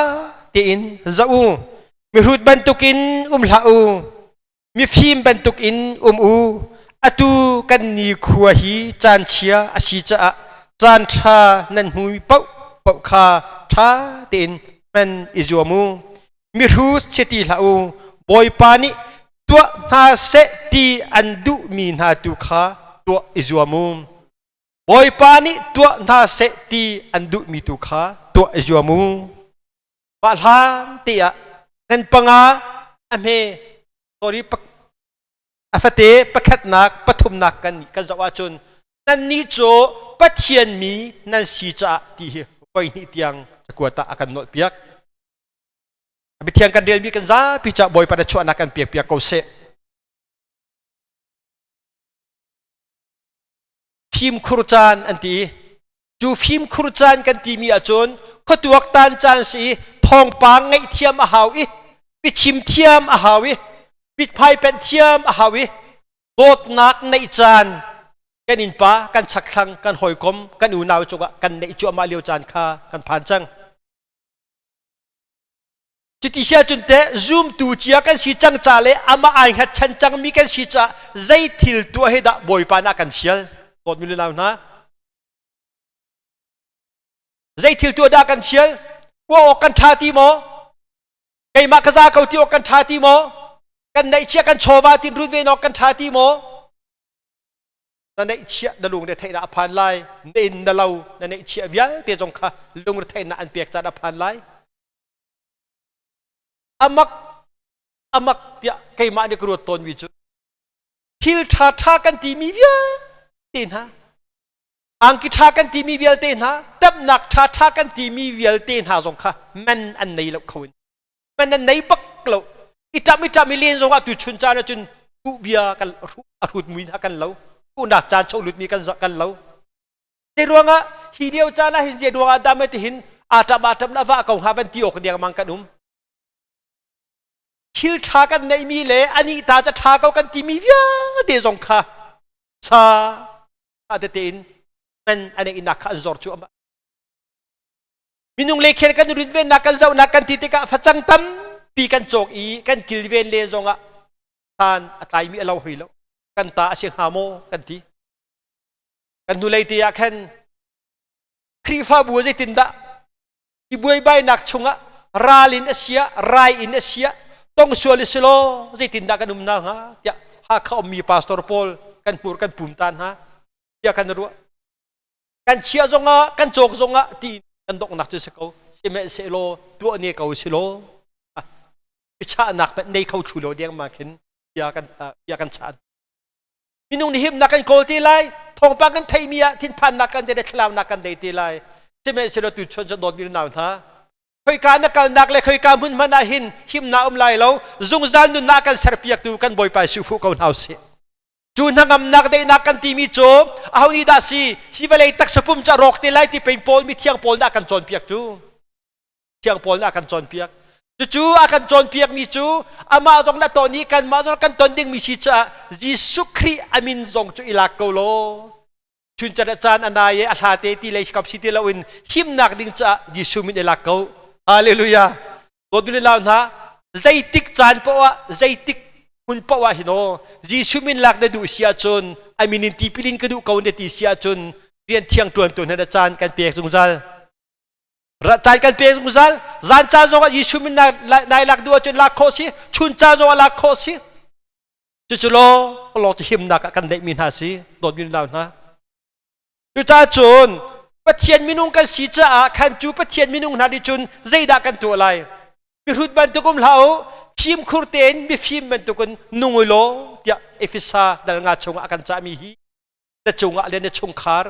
ti in zau mi rut bantukin hlauมีฟิล์มบรรทุกอินอตูกันนีขัวฮีจานเชียอาชีจะจานชานันหุยเป่าคาท้าตินมันอิจวมูมีรู้เสติลาบอยปานิตัวนาเสติอันดุมีนาตุคาตัวอิจวมู boy pa ni tua na se ti andu mi tu kha tua juamu ba lam tia nan panga ame sorry afate pakhat nak pathum nak kan zawa chun nan ni cho pathian mi nan si cha ti koi ni tiang kuata akan not piak abi tiang kan del mi kan za pi cha boy pada chu anakan piak piak kau se phim khurchan anti ju phim khurchan kan ti mi achon khotuak tan chan si thong pang ngai thiam a hawi pi chim thiam a hawi pi phai pen thiam a hawi bot nak nei chan kan in pa kan chak thang kan hoi kom kan u naw chuka kan nei chu ma liu chan kha kan phan chang chiti sia chun te zoom tu chia kan si chang cha le ama ai hat chan chang mi kan si cha zai thil tu he da boy pa na kan sial bot mi naw na zai thil tu da kan sial wo kan tha ti mo kai ma kaza kau ti o kan tha ti mo kan nei chia kan chowa tin ru ve no kan tha ti mo na nei chia da lung de thai na phan lai nin da lau na nei chia vial te jong kha lung de thai na an pek cha da phan lai amak tia kai ma ni kru ton wi chu thil tha kan ti mi via tin ha ang ki tha kan ti mi vial tin ha tap nak tha kan ti mi vial tin ha jong kha man an nei lo khawin man an nei bak lo ita mi len jong a tu chun cha na chun ku bia kan arut mui na kan lo ku nak chan chou lut mi kan lo te ruanga hi deu cha na hin je ruanga da me ti hin atam na va kong ha ban ti ok diang mang kan thil tha kan nei mi le ani ta cha tha kau kan ti mi via de jong kha sa ate tin man ane inak kha zor chu ama minung le khel kan rin ve na kan zau na kan ti te ka phachang tam pi kan chok i kan kil ven le zonga han atai mi alo hilo kan ta asing hamo kan ti kan nu le ti ya khan khrifa bu je tinda i buai bai nak chunga ralin asia rai in asia tong suali silo je tinda kan na ha ya Hakha mi pastor Paul kan pur kan pumtan ha ya kan ru kan chia zonga kan chok zonga ti kan dok nak tu se ko se me se lo tu ne ko silo cha nak pe nei khau chu lo diang ma khin ya kan cha minung ni him nak kan kol ti lai thong pa kan thai mi ya thin phan nak kan de khlam nak kan de ti lai se me se lo tu chon dot mi naw tha khoi ka na kal nak le khoi ka mun mana hin him na lai lo zung zan nu na kan ser piak tu kan boy pa su fu ko naw se chu nangam nak de nak kan ti mi cho aw ni da si hi balai tak sapum cha rok ti lai ti pen pol mi thiang pol na kan chon piak tu thiang pol na kan chon piak chu akan chon piak mi chu ama jong na to ni kan ma jong kan ton ding mi si cha Jesu Khri amin jong chu ilak ko lo chun cha chan anaye a tha te ti le kap si ti lo in him nak ding cha Jesu min ilak ko hallelujah god ni law na zai tik chan po wa zai tik mun po wa hino Jesu min lak na du sia chun amin in ti pilin ka du ko ne ti sia chun rian thiang tuan tu na chan kan pek jung zal chan kan pek jung zal zan cha zo Jesu min nai lak du chun lak kho si chun cha zo lak kho si chu lo lo ti him nak kan dei min ha si dot min law na tu cha chun pathian minung kan si cha khan chu pathian minung na di chun zaida kan tu lai mi rut ban tu kum lau phim khurten mi phim ban tu kun nungulo tia efisa dal nga chung akan cha mi hi ta chung a le ne chung khar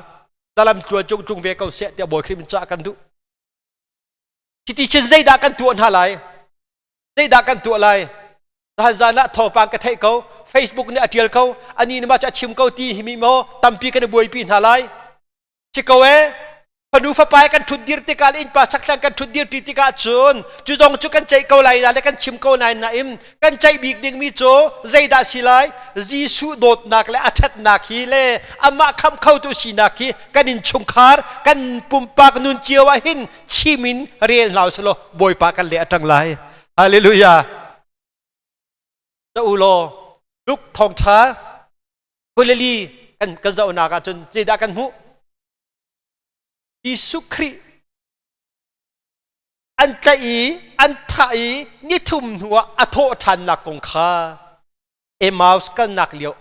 dalam tua chung ve kau se tia boy khrim cha kan du kiti chen zaida kan tu an halai zaida kan tu lai dan zana thong pang ka thai kau Facebook ne atial kau ani ne ma cha chim kau ti hi mi mo tampi kan boy pin halai chikawe panu fa pai kan thudir ti kal in pa saklang kan thudir ti ti ka chun chu jong chu kan chai ko lai la kan chim ko nai na im kan chai big ding mi cho zaida silai Jesu dot nak le athat nak hi le ama kham khau tu si nak hi kan in chung khar kan pumpak nun chiawa hin chimin rel law selo boy pa kan le atang lai hallelujah ta ulo luk thong tha kuleli kan zau na ka chun zaida kan hu Jesu Khri an kai an thai ni thum huwa atho than nak kong kha emaus kan nak liao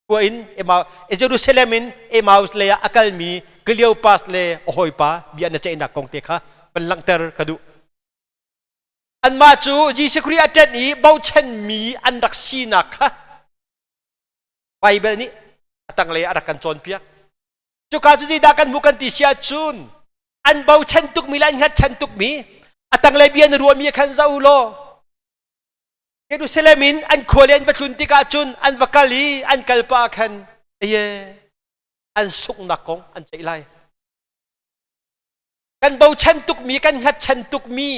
kuain ema Jerusalemin emaus le akal mi keliau pas le ohoi pa biar na chai na kong te kha banlang ter kadu an ma chu Jesus Christ atet ni bau chen mi an rak si na kha Bible ni atang le arakan chon piak chu ka chu ji da kan bukan ti sia chun an bau chen tuk mi lan hat chen tuk mi atang le bian ruam mi khan zau lo Jerusalemin an kholen batlun ti ka chun an vakali an kalpa khan ye an suk na kong an chai lai kan bau chen tuk mi kan hat chen tuk mi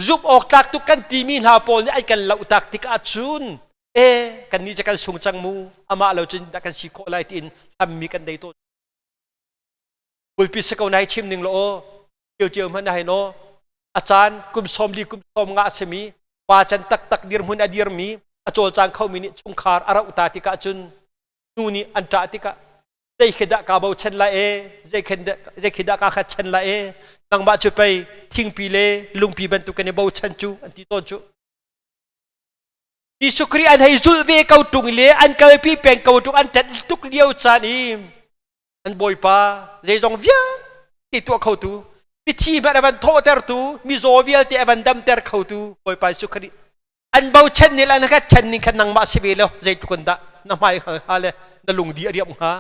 zup ok tak tuk kan ti mi ha pol ni ai kan lau tak ti ka chun kan ni kan sung chang mu ama lo chun da kan si ko lai tin am mi kan dei to pulpit sa kau nai chim ning lo chiu man hai no achan kum som nga semi pa chan tak dir mun adir mi achol chang khau mi ni chung khar ara uta ti ka chun nu ni an ta ti ka dei khida ka bau chen la dei khida ka kha chen la nang ba chu pai thing pi le lung pi ban tu kan bau chen chu an ti ton chu Jesus Christ an hai zul ve kau tung le an kal pi peng kau tung an tat tuk liau chan im an boy pa zai zong via ti tu khau tu pi thi ba ban tho ter tu mi zo vial ti ban dam ter khau tu boy pa Jesus Christ an bau chen ni lan kha chen ni khan nang ma si be lo zai tu kun da na mai ha le na lung di riam ha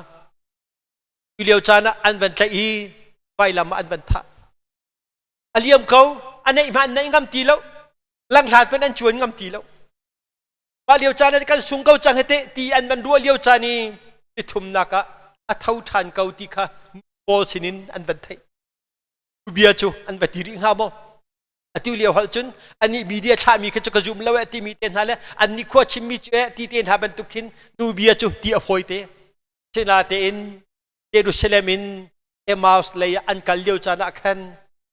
liau chan an van tlai i vai lam an van tha aliam kau anai man nai ngam ti lo lang hlat pen an chuan ngam ti lo ba liau chan kan sung kau chang hete ti an ban ru liau chan ni ti thum na ka a thau than kau ti kha pol sinin an van thai bia chu an va ti ri ha mo atiu liau hal chun ani media tha mi kha chu ka zum lo ti mi ten ha le an ni kho chim mi che ti ten ha ban tu khin nu bia chu ti a foi te chena te in Jerusalemin emaus le an kal liau chan a khan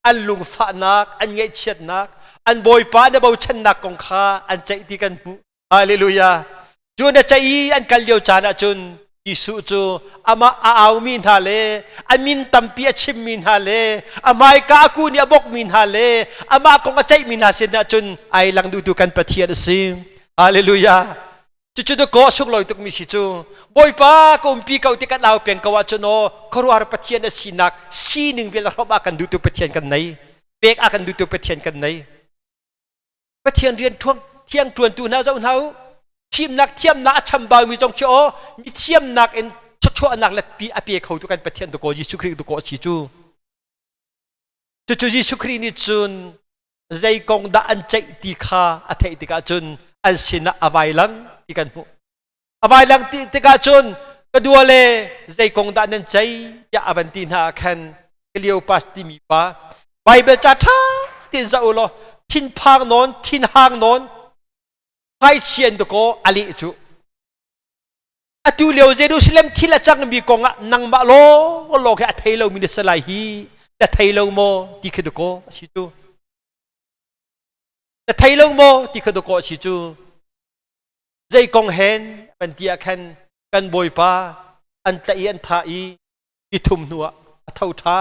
an lung fa nak an ngai chet nak an boy pa na bau chen nak kong kha an chai ti kan mu hallelujah chu na chai an kal liau chan a chun Isu chu ama aaw min hale amin tampi achim min hale amai ka aku ni abok min hale ama ko ngachai min hasin na chun ai lang du kan pathian sim hallelujah chu do ko suk loi tuk mi si chu boy pa ko umpi ka uti kan aw peng ka wa chu no khoruar pathian sinak sining vel roba kan du tu pathian kan nai pek akan du tu pathian kan nai pathian rian thuang thiang tuan tu na zau hauทีมนักเทียมนักชัมบามีจงเขียวมีเทียมนักเอ็นชั่วนักเล็ดปีอภิเขาตุกันประเทศตุโกยิสุครีตุโกชิจูยิสุครีนี่จุนใจกงดาอันใจตีขาอัฐิติกาจุนอันสินะอวัยลังที่กันหูอวัยลังติกาจุนก็ดูเลยใจกงดาอันใจยาอบันตินาคันเลียวปัสติมีปาไบเบิลจัดท่าที่จะอุโลทินพางนนทินหางนนให้เชียนตุโกอลิจูอตุเลียวเยรูซาเล็มที่ละจังมีกงนังบะโลโลกะไทยเรามีเดสลายฮีแต่ไทยเราโมที่คือตุโกชิจูแต่ไทยเราโมที่คือตุโกชิจูใจกงเห็นเป็นที่อาคันกันบอยป้าอันตะอีอันทาอีที่ทุ่มหัวเท่าท้า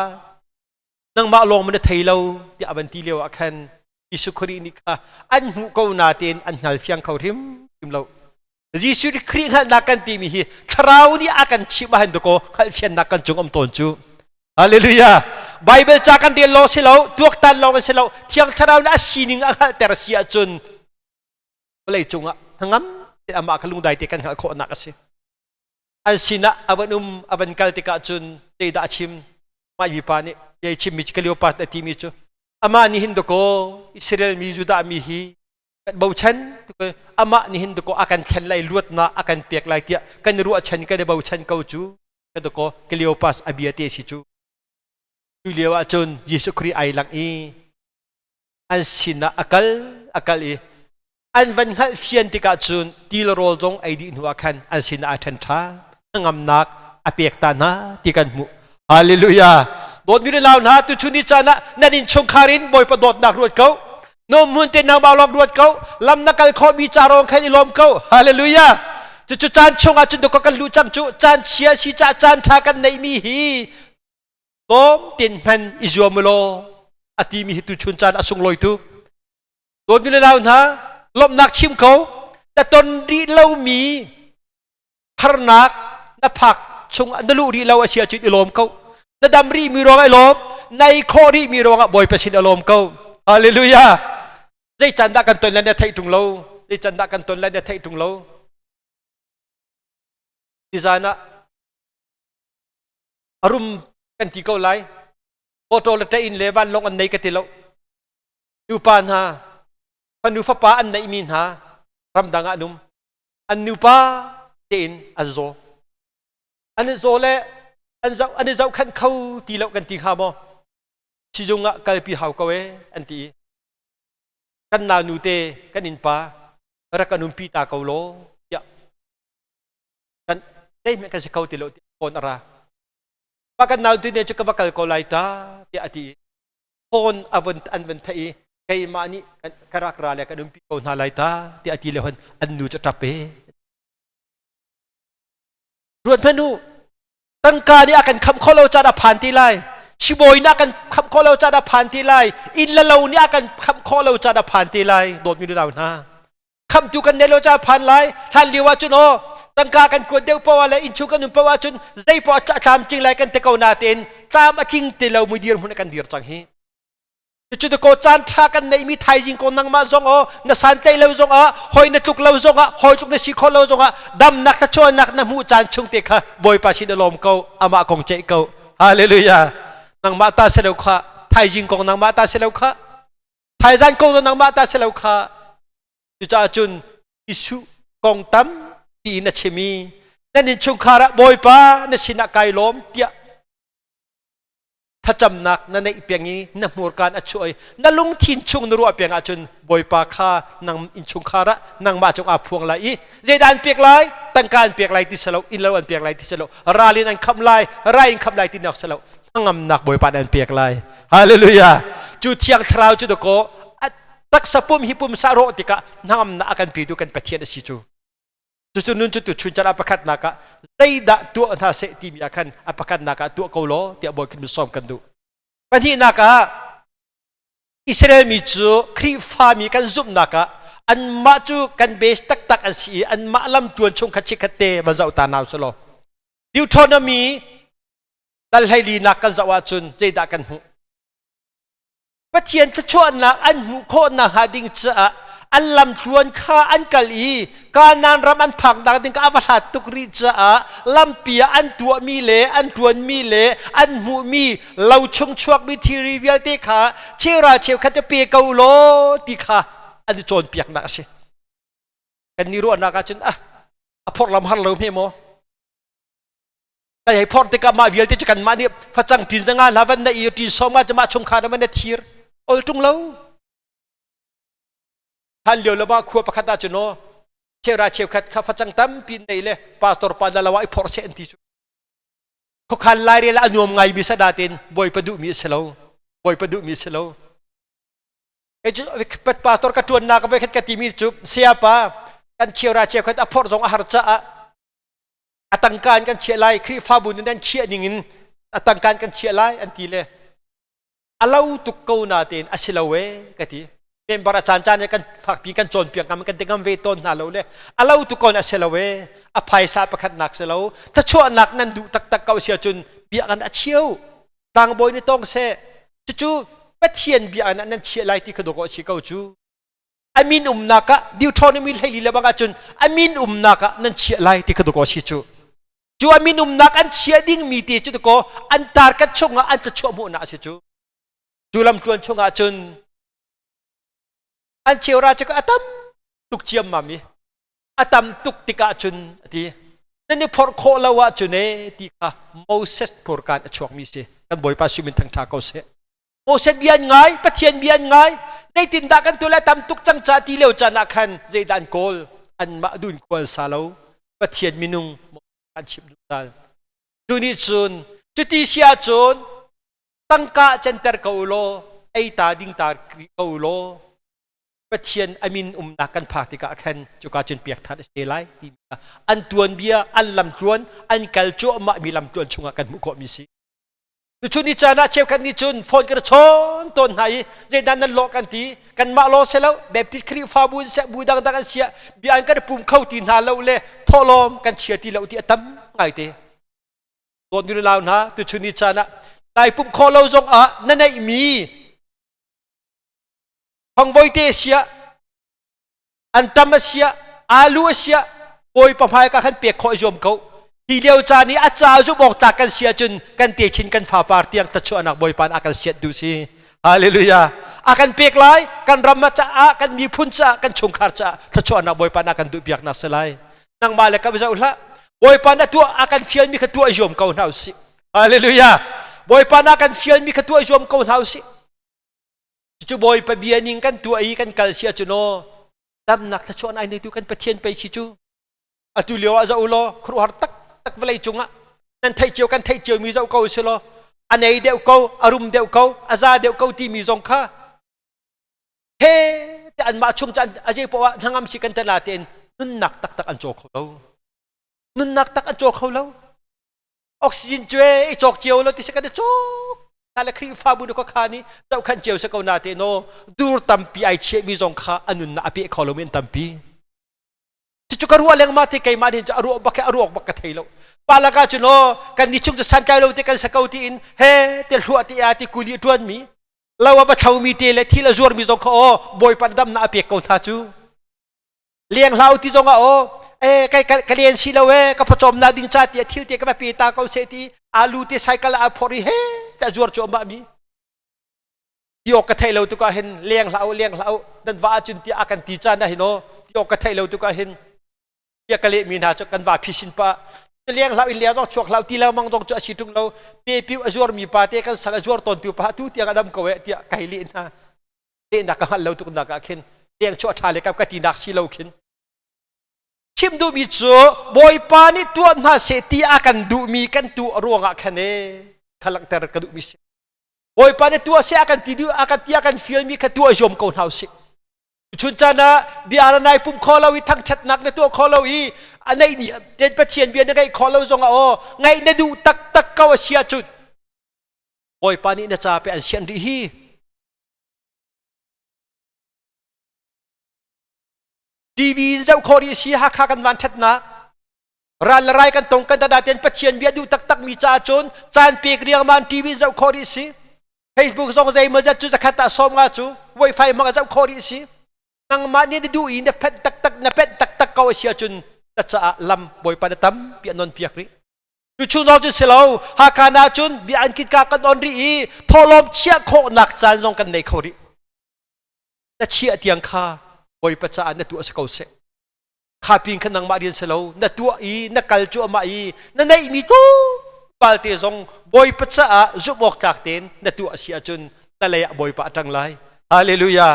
นังบะโลมันไทยเราที่อาบันที่เลียวอาคันยิสุครีนิค่ะอันหูกูนาเตนอันหัลเฟียงเขาทิมเรายิสุครีหัลนักกันตีมีฮีคราวนี้อากันชิบะหันตุโกหัลเฟียงนักกันจงอมตนจูฮาเลลูยาไบเบิลจากกันเดียโลเซโลตัวตันโลกันเซโลเที่ยงคราวนี้สีนิงอาเตอร์เซียจุนอะไรจงอ่ะทั้งนั้นแต่อามาขลุงได้เตกันหัลโคนักสิอันสินะอาบันกัลติกาจุนเตดาชิมไม่มีปานี่ยัยชิมมิจกลิโอปัสตีมิจูama ni hindu ko Israel mi Juda mi hi bau chan ama ni hindu ko akan khenlai luat na akan pek lai tia kan ru chan kan bau chan kau chu kan ko Cleopas abiate si chu Julia chun Jesu Christ ai lang i an sina akal i an van hal fian tika chun til rol jong ai di nu akan an sina athan tha ngam nak apek ta na tikan mu hallelujahโดดมีเรื่องนะตุชุนิจานะนั่นอินชงคารินบอยประดดนักรวดเขาโนมุนเตนนางบาลอกรวดเขาลำนักการขอมีจารองแค่อิลอมเขาฮาเลลูยาจุจานชงอาจุดก็กันรู้จังจุจานเชียชีจานทากันในมีฮีโดมตินแผ่นอิจวมโลอติมีตุชุนจานอสุงลอยตุโดดมีเรื่องนะลมนักชิมเขาแต่ตนรีเล่ามี พระนักนับผักชงนลูรีเราเสียจิตอารมณ์เขานดำรีมีรองอารมณ์ในข้อรีมีรองบ่อยประชิดอารมณ์เขาฮาเลลูยาได้จันดักกันตนและเนี่ยไทยตรงเราได้จันดักกันตนและเนี่ยไทยตรงเราที่จานะอารมณ์กันที่เขาไล่โอโตเลตอินเลวันลงอันไหนกันที่เราดูปานฮะพันุฟป้าอันไหนมินฮะรำดังอันนุ่มอันนูป้าเจนอันโซอันนี้โซเลอันนี้เจ้าขันเขาตีเรากันที่ข้าบ่ชิจงะกัลปีหาวกเวอันที่กันนานูเตกันอินป้ารักกันนุ่มปีตาเขาโลยะกันได้ไหมกันสิเขาตีเราคนอะไรPakat na din niya juga bakal kolaita ti ati pon avent thai kay mani karakra ka dumpi ko nalaita ti ati lehon annu cha tape ruan phanu tangka ni akan kham kholo cha da phan ti lai chiboy na akan kham kholo cha da phan ti lai in lalo ni akan kham kholo cha da phan ti lai dot mi daw na kham tu kan nelo cha phan lai han liwa chu noตั้งการกันกวดเดียวเพราะว่าอะไรอินชูกันนุ่มเพราะว่าจนใจพอจะทำจริงไรกันแต่เขาหน้าเต็นตามจริงแต่เราไม่ดีเราหุ่นกันดีจังฮีจุดโกจานชากันในมีไทยจริงคนนั่งมาซงอ๋อนักสันเตยเราซงอ๋อหอยนักตุกเราซงอ๋อหอยตุกในสิคอเราซงอ๋อดำนักตะชวนนักน้ำหูจานชงเตะค่ะบอยปาชิดลมเขาอามาคงเจ้าเขาฮาเลลูยานังมาตาเสลวค่ะไทยจริงของนังมาตาเสลวค่ะไทยจานของนังมาตาเสลวค่ะจุดจ้าจุนอิสุกองตั้มปีนัชมีนั่นอินชุงคาระบอยป้านั่นสินักไก่ล้มเตี้ยถ้าจำหนักนั่นในเปียงนี้นั่นมัวการอัจฉรินั่นลุงทินชุงนรัวเปียงอาจุนบอยป้าข้านั่งอินชุงคาระนั่งมาจงอาพวงไหลเจดานเปียกไหลตั้งการเปียกไหลที่สลบอินเลวันเปียกไหลที่สลบราลินันคำไหลไรอินคำไหลที่นอกสลบนั่งงำหนักบอยป้านันเปียกไหลฮาเลลูยาจุดเทียงทราวจุดโกตักสะปุ่มฮิปุ่มสารโรติกะนั่งงำหนักกันปีดูกันปะเทียนสิจูจุดนู้นจุดชุนจันอภัคนักะได้ด่าตัวท่าเสตีมีอาคันอภัคนักะตัวเกาโลเตียบอยขึ้นมาซ้อมกันดูปัจจุบันนักะอิสราเอลมีจูคริฟามีกันซุบนักะอันมาจูกันเบสตักตักอันสีอันมาลำตัวชงขัดชิขัดเตมาเจ้าตานาวสโลดิวทอนมีดัลไฮลีนักกันเจ้าจุนใจด่ากันหูปัจจุบันถ้าชวนนักอันหูโคนักหาดิ่งจ้าอันลำทวนข้าอันกะลีการนานรำอันผักดังถึงกับอวสานตุกริจ้าลำเปียอันตัวมีเละอันทวนมีเละอันหูมีเราชงชวกมีทีรีเวียติขาเชื่อราเชื่อขัดจะเปียกเอาโลติขาอันนี้โจรเปียกนักสิกันนี่รู้นักจนพอลำหันเราไม่โมแต่ให้พอติกามาเวียติจุกันมาเนี่ยพระจังทินจังงานลาวันในอีทีสองมาจะมาชงขาดมันเนี่ยทีร์โอลตุงเราท่านเลี้ยวละบ้าขัวประคัตอาจุโนเชื่อราเชื่อขัดข้าพเจ้าตั้มปีนในเลยพาสตอร์ปาดละวะอีพอร์เซนติจูเขาขันไล่เรียละอนุมไงบิสดาตินบอยประดุมิสโลบอยประดุมิสโลไอ้จุดพาสตอร์กัดจวนนักไปขัดกัดติมิจูเสียป้ากันเชื่อราเชื่อขัดอพอร์จงอาหารจ้าตั้งการกันเชื่อไล่ครีฟ้าบุญนั่นเชื่อนิ่งตั้งการกันเชื่อไล่อันทีเลยอาเลาตุกกูนาตินอาศิลาเวกัดทีเป็นบริษัทจานกันฝากปีกันโจนเปียกกันกันเต็งเวทนนาเราเลยอาเลาตุกคนอาศิลาเวอภัยสาประคัดหนักเสลาถ้าชั่วหนักนั้นดูตักเกาเสียจนเบียกันอาเชียวต่างบอยนี่ต้องเสจู่เป็ดเทียนเบียกันนั้นเชียไรที่ขดกชิเกาจูอามินนักะดิวทอนมีให้ลีละบางจุนอามินนักะนั้นเชียไรที่ขดกชิจูจู่อามินนักอันเชียดิ้งมีตีจุดก็อันตาร์กัดชงอันจะชั่วโมงน่ะสิจู่ลำตัวชงอาจุนอันเชียวราชก็อาตัมตุกเชียมมามีอาตัมตุกติกาจุนทีนั่นนี่พอโคลาวะจุนเอติกาโมเสสพอร์การอชวกมีเสกันบ่อยปัสสุมินทั้งชาเขาเสโมเสสเบียนไงปะเทียนเบียนไงได้ตินดากันตัวละตัมตุกจังจ่าทีเลวจานักขันใจดันโกลอันมาดุนควรซาลาวปะเทียนมินุงอันชิบดุดันดูนี่จุนจุดที่เสียจุนตั้งกาจันเตอร์เกาโลไอตาดิงตาเกาโลประเทียนอามินนักกันพาติกาแคนจุกาจนเปียกทัดเสไลอันตวนเบียอันลำตวนอันกัลโจมามีลำตวนชงกันมุกมีสิ ชุนนี่จานะเชฟกันนี่จุนฝนกระชอนต้นไหนใจดันนั้นโลกันทีกันมาโลเสแล้วแบบที่ครีฟ้าบุญเสบูดังกันเสียบีอันกันปุ่มเข้าตีนหาเราเลยทอลมกันเชียตีเราที่ตั้มไงเตะต้นอยู่ในลาวนะตุชุนนี่จานะแต่ปุ่มคอเราจงนั่นไอ้มีพังไว้เตะเสียอันตั้มเสียอาลูเสียโอยประพายกันเปียกคอยจมเขาที่เดียวจานี้อาจารย์จะบอกจากกันเสียจนกันเตะชินกันฝ่าปาร์ตี้ยังตัดชวนนักบอยปานอากันเสียดูสิฮาเลลูยาอากันเปียกไล่กันรำมาจ้ากันมีพุ่นจ้ากันชงคาร์จ้าตัดชวนนักบอยปานอากันดูเปียกนักสลายนั่งมาเลยกับเจ้าละบอยปานตัวอากันเฟียนมีขตัวจมเขาหนาวสิฮาเลลูยาบอยปานอากันเฟียนมีขตัวจมเขาหนาวสิจู่บอยปะเบียนิงกันตัวอีกันกัลเสียจุโนดำนักตัดชวนไอ้นี่ดูกันปะเทียนไปชิจูอตุเลียวอาจะอุโลครูฮาร์ตักตักเวลัยจุงะนั่นไทยเจียวกันไทยเจียวมีเจ้าเก่าสิโลอันไหนเดียวเก่าอารมณ์เดียวเก่าอาซาเดียวเก่าที่มีทรงค่าเฮ้แต่อันมาชุมจันอาเจปว่าทั้งอำสิกันตลาดเองนุ่นหนักตักตักอันโจเขาแล้วนุ่นหนักตักอันโจเขาแล้วออกซิเจนช่วยโจกเจียวแล้วที่สกัดโจกนั่นแหละครีฟ้าบุญก็ขานี้เจ้าขันเจียวสกัดนาเตโนดูร์ตัมปีไอเชมีทรงค่าอันนุ่นหนักปีเขาแล้วมีตัมปีที่จุกรัวเลี้ยงมาที่ไกลมาดินจะรัวบักแค่รัวบักกะเทยแล้วปาลากาจุโนกันนิชุงจะสันใจเราที่กันสกาวที่อินเฮ้เตลหัวที่อาที่กุลีทวนมีเราว่าบัดเขามีเตลที่ละจวร์มีทรงเขาบอยปันดำนาเปียกเขาท่าจูเลี้ยงเราที่ทรงกันเลี้ยงสิเรากับผสมนาดิงชาติที่ที่กับปีตาเขาเสตีอาลูที่ไซคัลอาพอรีเฮ้แต่จวร์จอมมีที่อกกะเทยเราตุกาเห็นเลี้ยงเราดันว่าจุนที่อากันตีจานได้เนาะที่อกกะเทยเราตุกาเห็นเยกะเลมีนาจกันว่าพิชินปะเลี้ยงเราอินเลี้ยงต้องชกเราที่เรามังต้องจะชิตุงเราเปียวอจวร์มีปาเตกันสักอจวร์ตอนตัวปะทุที่กระดมกเวที่ไกลีนะเลี้ยงนักกันเราตุกนักกันเข็นเลี้ยงชั่วทาเลกับกตินักสิเราเข็นชิมดูมีโจบอยปานี่ตัวน่าเสียที่อากันดูมีกันตัวร่วงอากันเน่ขลังแต่กระดูมีบอยปานี่ตัวเสียอากันที่ดูอากันที่อากันฟิลมีกันตัวจมเขาเฮาสิชุนจานะบิอาร์นายปุ่มคอเราอีทั้งชัดนักในตัวคอเราอีอันไหนนี่เดินไปเชียนเบียนยังไงคอเราจงอ๋อไงในดูตักเกาเสียจุดบอยปานี่นะจ่าเป็นอันเชียนดีฮีดีวีเจ้าคอรีสีฮักฮักกันวันชัดนักรันละไรกันตรงกันตาดาเดินไปเชียนเบียนดูตักมีจ่าจนจานเปียกเรียงมันทีวีเจ้าคอรีสีเฟซบุ๊กส่งใจมาจะจุดจะขัดตาซ้อมงาจูไวไฟมาเจ้าคอรีสีนั่งมาเนี่ยดูอินเดเป็ดตักนะเป็ดตักเขาเสียจนตัดจะลำบอยปานตั้มเปียนนเปียกริชุนเราจะเสียแล้วหากานาจุนบีอันคิดกากันอนรีทอลมเชียโคหนักจานลงกันในเขาริแต่เชียเตียงข้าบอยปัจจานตัวสกาวเสข้าพิงขันนังมาเรียนเสียแล้วนั่นตัวนั่นกัลจัวมานั่นในมีตัวปาลเตซงบอยปัจจาจุบออกจากเต็นนั่นตัวเสียจนนั่นเลยบอยปะจังไรฮาเลลูยา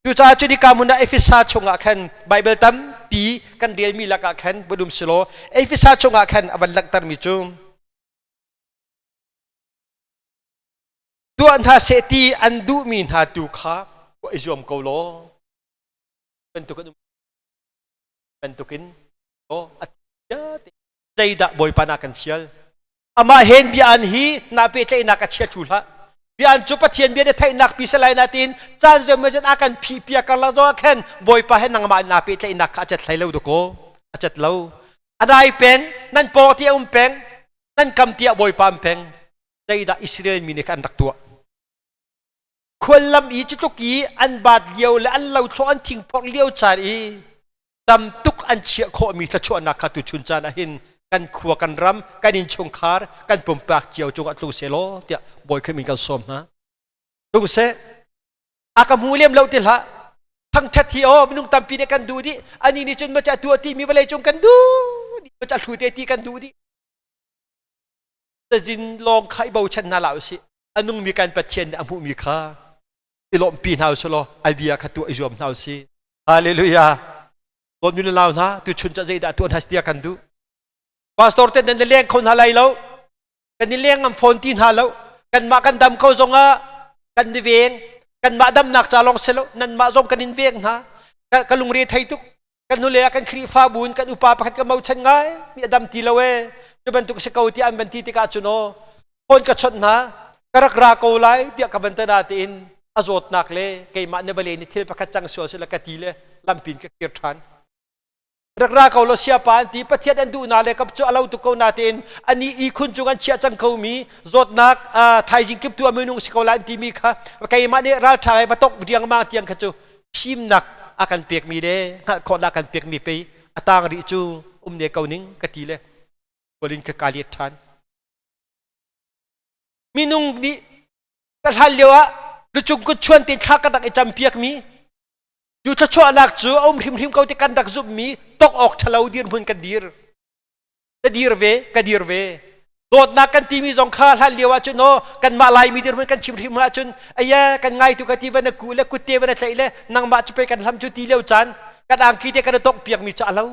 ดูจ่าจุดิกามุนาเอฟิซาชงอาคันไบเบิลตัมปีกันเดียมีลักอาคันบดุมสโลเอฟิซาชงอาคันอวันลักตารมิจุมตัวอันท่าเสตีอันดูมีนหาดูข้าว่าอิจอมเกาโลเป็นตุกินโอ้อัจใจดับบอยปานากันเชียลอามาเห็นบีอันฮีนาเปใจนักเชียทุละbiar cepat tian biar dia nak pisah lain natin, jangan macam akan piak kalau kan boy pahen nang mak napi cai nak acet lain tu ko, acet lau. Ada peng, nan po tiap peng, nan kam tiap boy pam peng, jadi dah Israel minikan tak tua. Kualam i cucuk i an bad liau le an lau tu an ting pok liau cari, dam tuk an ciak ko mi tercuat nak katu cuncan ahin. Kan kuah kan ram, kan incung kar, kan pempak jauh cungat lu selo, tiap boy kami kan som na. Tunggu se, akam muliam laut tilha, tang cati oh minung tampi dia kan dudi, ani ni cun macam tua ti mi balai cun kan dudi, macam lu ti kan dudi. Sejin long kai bau chan na lau si, anung mi kan patien amu mi kha, ilom pin hau selo, albia katu izom hau si. Haleluya. Tuan mi lau na, tu cun cak zaidah tuan has dia kan du. Pastor ten dan leleng kau halai lau, kan leleng am fontin halau, kan makan dam kau zonga, kan diveng, kan madam nak calong selo, nan mazong kan inveng ha, kan lungri thai tuk, kan nulea kan kri fabun, kan upapa kan mau changai, mi adam tilawe, tu bentuk sekau ti am benti tika cuno, pon kacot ha, กระกราโกไลเดียกับบันเตนาตินอโจดนักเลยเกยมันในบริเวณที่ประคัดจังสวนสิลกตีเลยลำพินกับเกียรติทันรักราเขาเราเสียปานที่ประเทศอันดูนาเลยกับเจ้าเราตุกนาตินอันนี้อีคุณจุกันเชียจังเขามีโจดนักไทยจิงกิบตัวเมนุงสิเขาลานที่มีค่ะเกยมันเนี่ยเราถ่ายมาตกเรียงมาเตียงขจูชิมนักอาการเปียกมีเด้คนอาการเปียกมีไปต่างริจูเนี่ยเขานิ่งกตีเลยบริเวณกับกาลีทันมีนุ่งนี้กระทันเลียวะรู้จุกกุชวนติดข้ากันดักไอจำเปียกมีอยู่ถ้าชั่วนักจูเอาทิมเขาติดกันดักซุบมีตกออกทะเลาดีร์พุ่นกันดีร์กันดีร์เวกันดีร์เวโดดนักกันทีมีสองข้าทันเลียวะจุนโนกันมาลายมีดีร์พุ่นกันทิมมาจุนไอ้ยะกันไงตุกันทีวันกูและกุเตวันใจเล่นางมาจะไปกันทำจุดที่เลี้ยวจันกันอ่างคีเตกันตกเปียกมีจะเล่า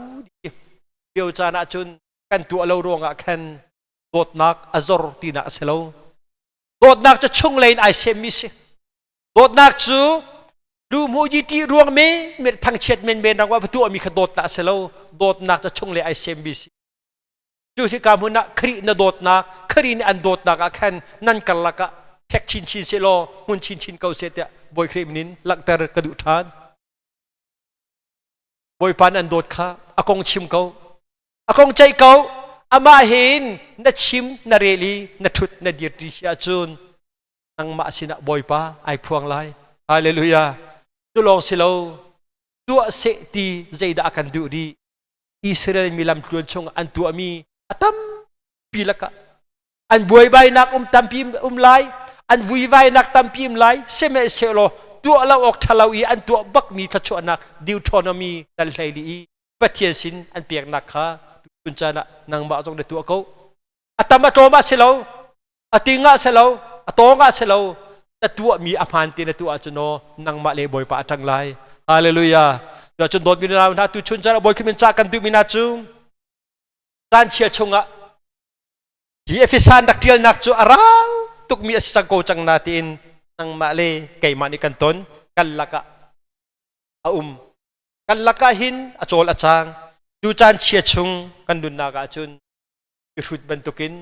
เลี้ยวจันอาจุนกันตัวเรารวงอ่ะกันโดดนักอซอร์ตีนักเสลาโดดนักจะชงเลนไอเซมิสโดดนักจูดูมูจิตีรวงเมย์ทั้งเช็ดเมนเมนนักว่าประตูมีขดโดดนักเสลาโดดนักจะชงเลนไอเซมิสจูสิกามุนักครีนโดดนักครีนอันโดดนักอาคันนั่นกันละกะแท็กชินเซโลมุนชินเกาเซตบอยครีมนินลักเตอร์กระดูทานบอยปานอันโดดข้าอากงชิมเกาอากงใจเกาอามาเห็นนัดชิมนัดเรลีนัดทุดนัดดีริชาจูนนังมาสินะบอยป้าไอพวงไลฮาเลลูยาตุลองสิโลตัวเสตีใจดากันดูดีอิสราเอลมีลำคลวนชงอันตัวมีอัตมปีละกะอันบวยใบนักตัมพิมไลอันวุยใบนักตัมพิมไลเซเมเซโลตัวเราออกทะเลาอีอันตัวบักมีทัชวนักดิวทอนมีตัลไลลีปะเทียนสินอันเปียกนักข้าคุณจานะนางบ่าวจงได้ตัวเขาอัตมาโตมาเสลาอัติงะเสลาอัตงะเสลาแต่ตัวมีอภานตินตัวจุนโนนางมาเลบอยปะจังไรฮาเลลูยาเดี๋ยวจนโดนมินานาตุชุนจานะบอยขึ้นเป็นจากกันตุมินาจูการเชียชงะที่เอฟิสันดักเทียลนักจูอารังตุกมีอสิจังโกจังนาตินนางมาเลไก่มานิกันตนกันละกะกันละกะหินอโจลอจางดูจานเชียชงกันดุนนากาจุนอิรุดบรรทุกิน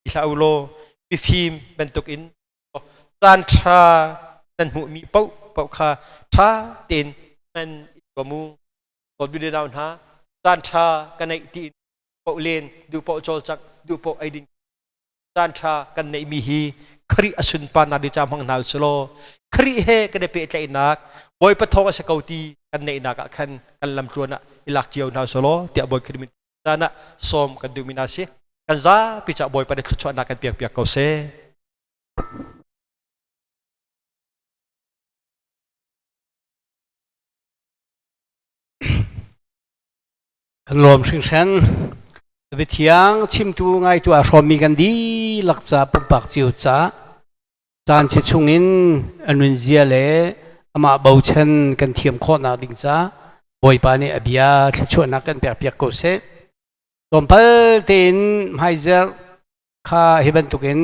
อิลาอุโลบิฟิมบรรทุกินจานชานันหูมีเป้าคาชาเต็นมันอิกมูกดบิดดาวน์ฮะจานชากันในตีนเป้าเลนดูเป้าโจจักดูเป้าไอดินจานชากันในมีฮีครีอสุนปานาดิจามหังนาวสโลครีเฮกันในเปใจนักบอยปะทองสกาวตีกันในนักกันกันลำตัวน่ะilak jiau na solo tiap boy krimin dana som kan dominasi kan za pica boy pada kecuali akan pihak-pihak kau se kan lom sing sen vitiang chim tu ngai tu a romi kan di lakcha pumpak chiu cha chan chi chungin anun zia le ama bauchen kan thiam kho na ding chaบอยปานี่อภิยาชวนนักกันเปียกเปียกโกเซตอมเปิลตินไฮเซอร์ข้าเฮบันตุกิน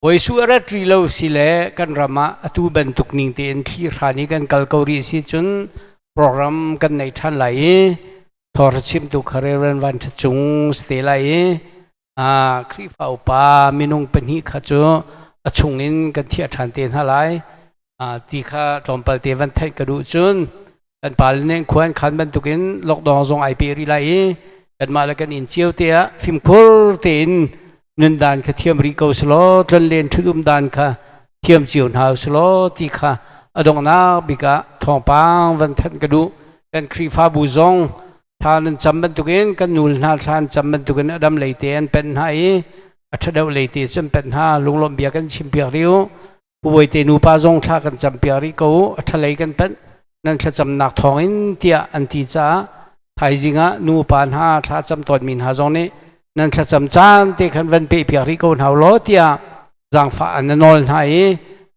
บอยสุอาร์ตรีโลสิเลกันรามาตูบันตุกนิงตินที่รานีกันกัลกอรีสิจุนโปรแกรมกันในทันไหลทอร์ชิมตุคาเรรันวันจุงสเตไลครีฟ้าอุปามินุงเป็นหิขจูชุงอินกันที่ทันเตียนหาไหลที่ข้าตอมเปิลเตวันเทนกระดูจุนกันปาลเนี่ยควรขันบรรทุกินล็อกดองทรงไอพีรีไลกันมาแล้วกันอินเชียวเตียฟิมคูร์ตินนินดานค่ะเทียมริโกสโลจนเลียนทุกดานค่ะเทียมจิวน์ฮาวสโลที่ค่ะอดงนาบิกะทองปังวันทันกระดูกันครีฟ้าบูซงทานันจำบรรทุกินกันนูลนาทานจำบรรทุกินอดัมเลยเตียนเป็นไฮอัชเดวเลยเตียนเป็นฮาลุงลมเบียกันชิมเปียริวผู้บริเตนูปาซงท่ากันจำเปียริโกอัชเลยกันเป็นนั่นคือจำนักทองอินเตียอันที่จ้าไทยจิงะนูปานหาถ้าจำตอนมินหาจงนี้นั่นคือจำจานที่ขันวันเปียริโกนหาวโลเตียจังฟ้าอันนอลไทย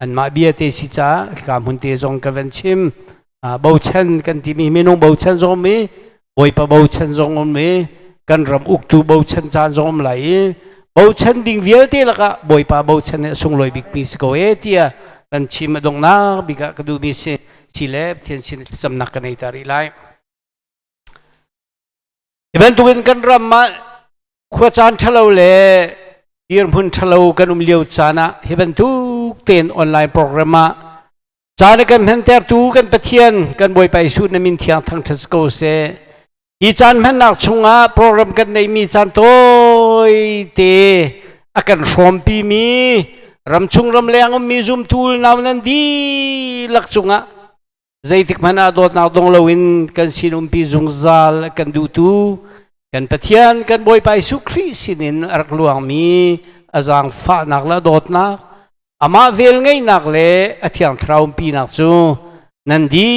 อันมาเบียเตสิจ้าการหุ่นเตจงกันวันชิมบ่าวเชนกันที่มีเมนูบ่าวเชนจงมีบอยปะบ่าวเชนจงมีกันรำอุกตูบ่าวเชนจานจงไหลบ่าวเชนดิ่งเวียเตละก็บอยปะบ่าวเชนเนี่ยส่งลอยบิ๊กปีสโกเอเตียกันชิมดงนาบิกะกระดูมิเซสิเลบเทียนสินสำนักกันในตารีไลอีเวนต์ตุกินกันรำมาขวดจานทะเล dir mun thalo kan liu chana heben tu ten online program a chana kan han ter tu kan pathian kan boi pai su na min thiang thang thas ko se i chan man nak chunga program kan nei mi chan toy te akan shompi mi ram chung ram leng mi zum tul naw nan di lak chunga zaitik mana dot na dong lawin kan sinum pi zung zal kan du tu kan pathian kan boi pai su krisinin arkluang mi azang fa nak la dot na ama vel ngai nak le athiang thraum pi nak chu nandi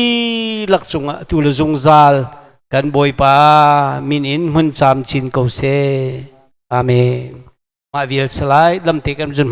lak chunga tu le zung zal kan boi pa min in hun cham chin ko se amen ma vil salai lam te kan jun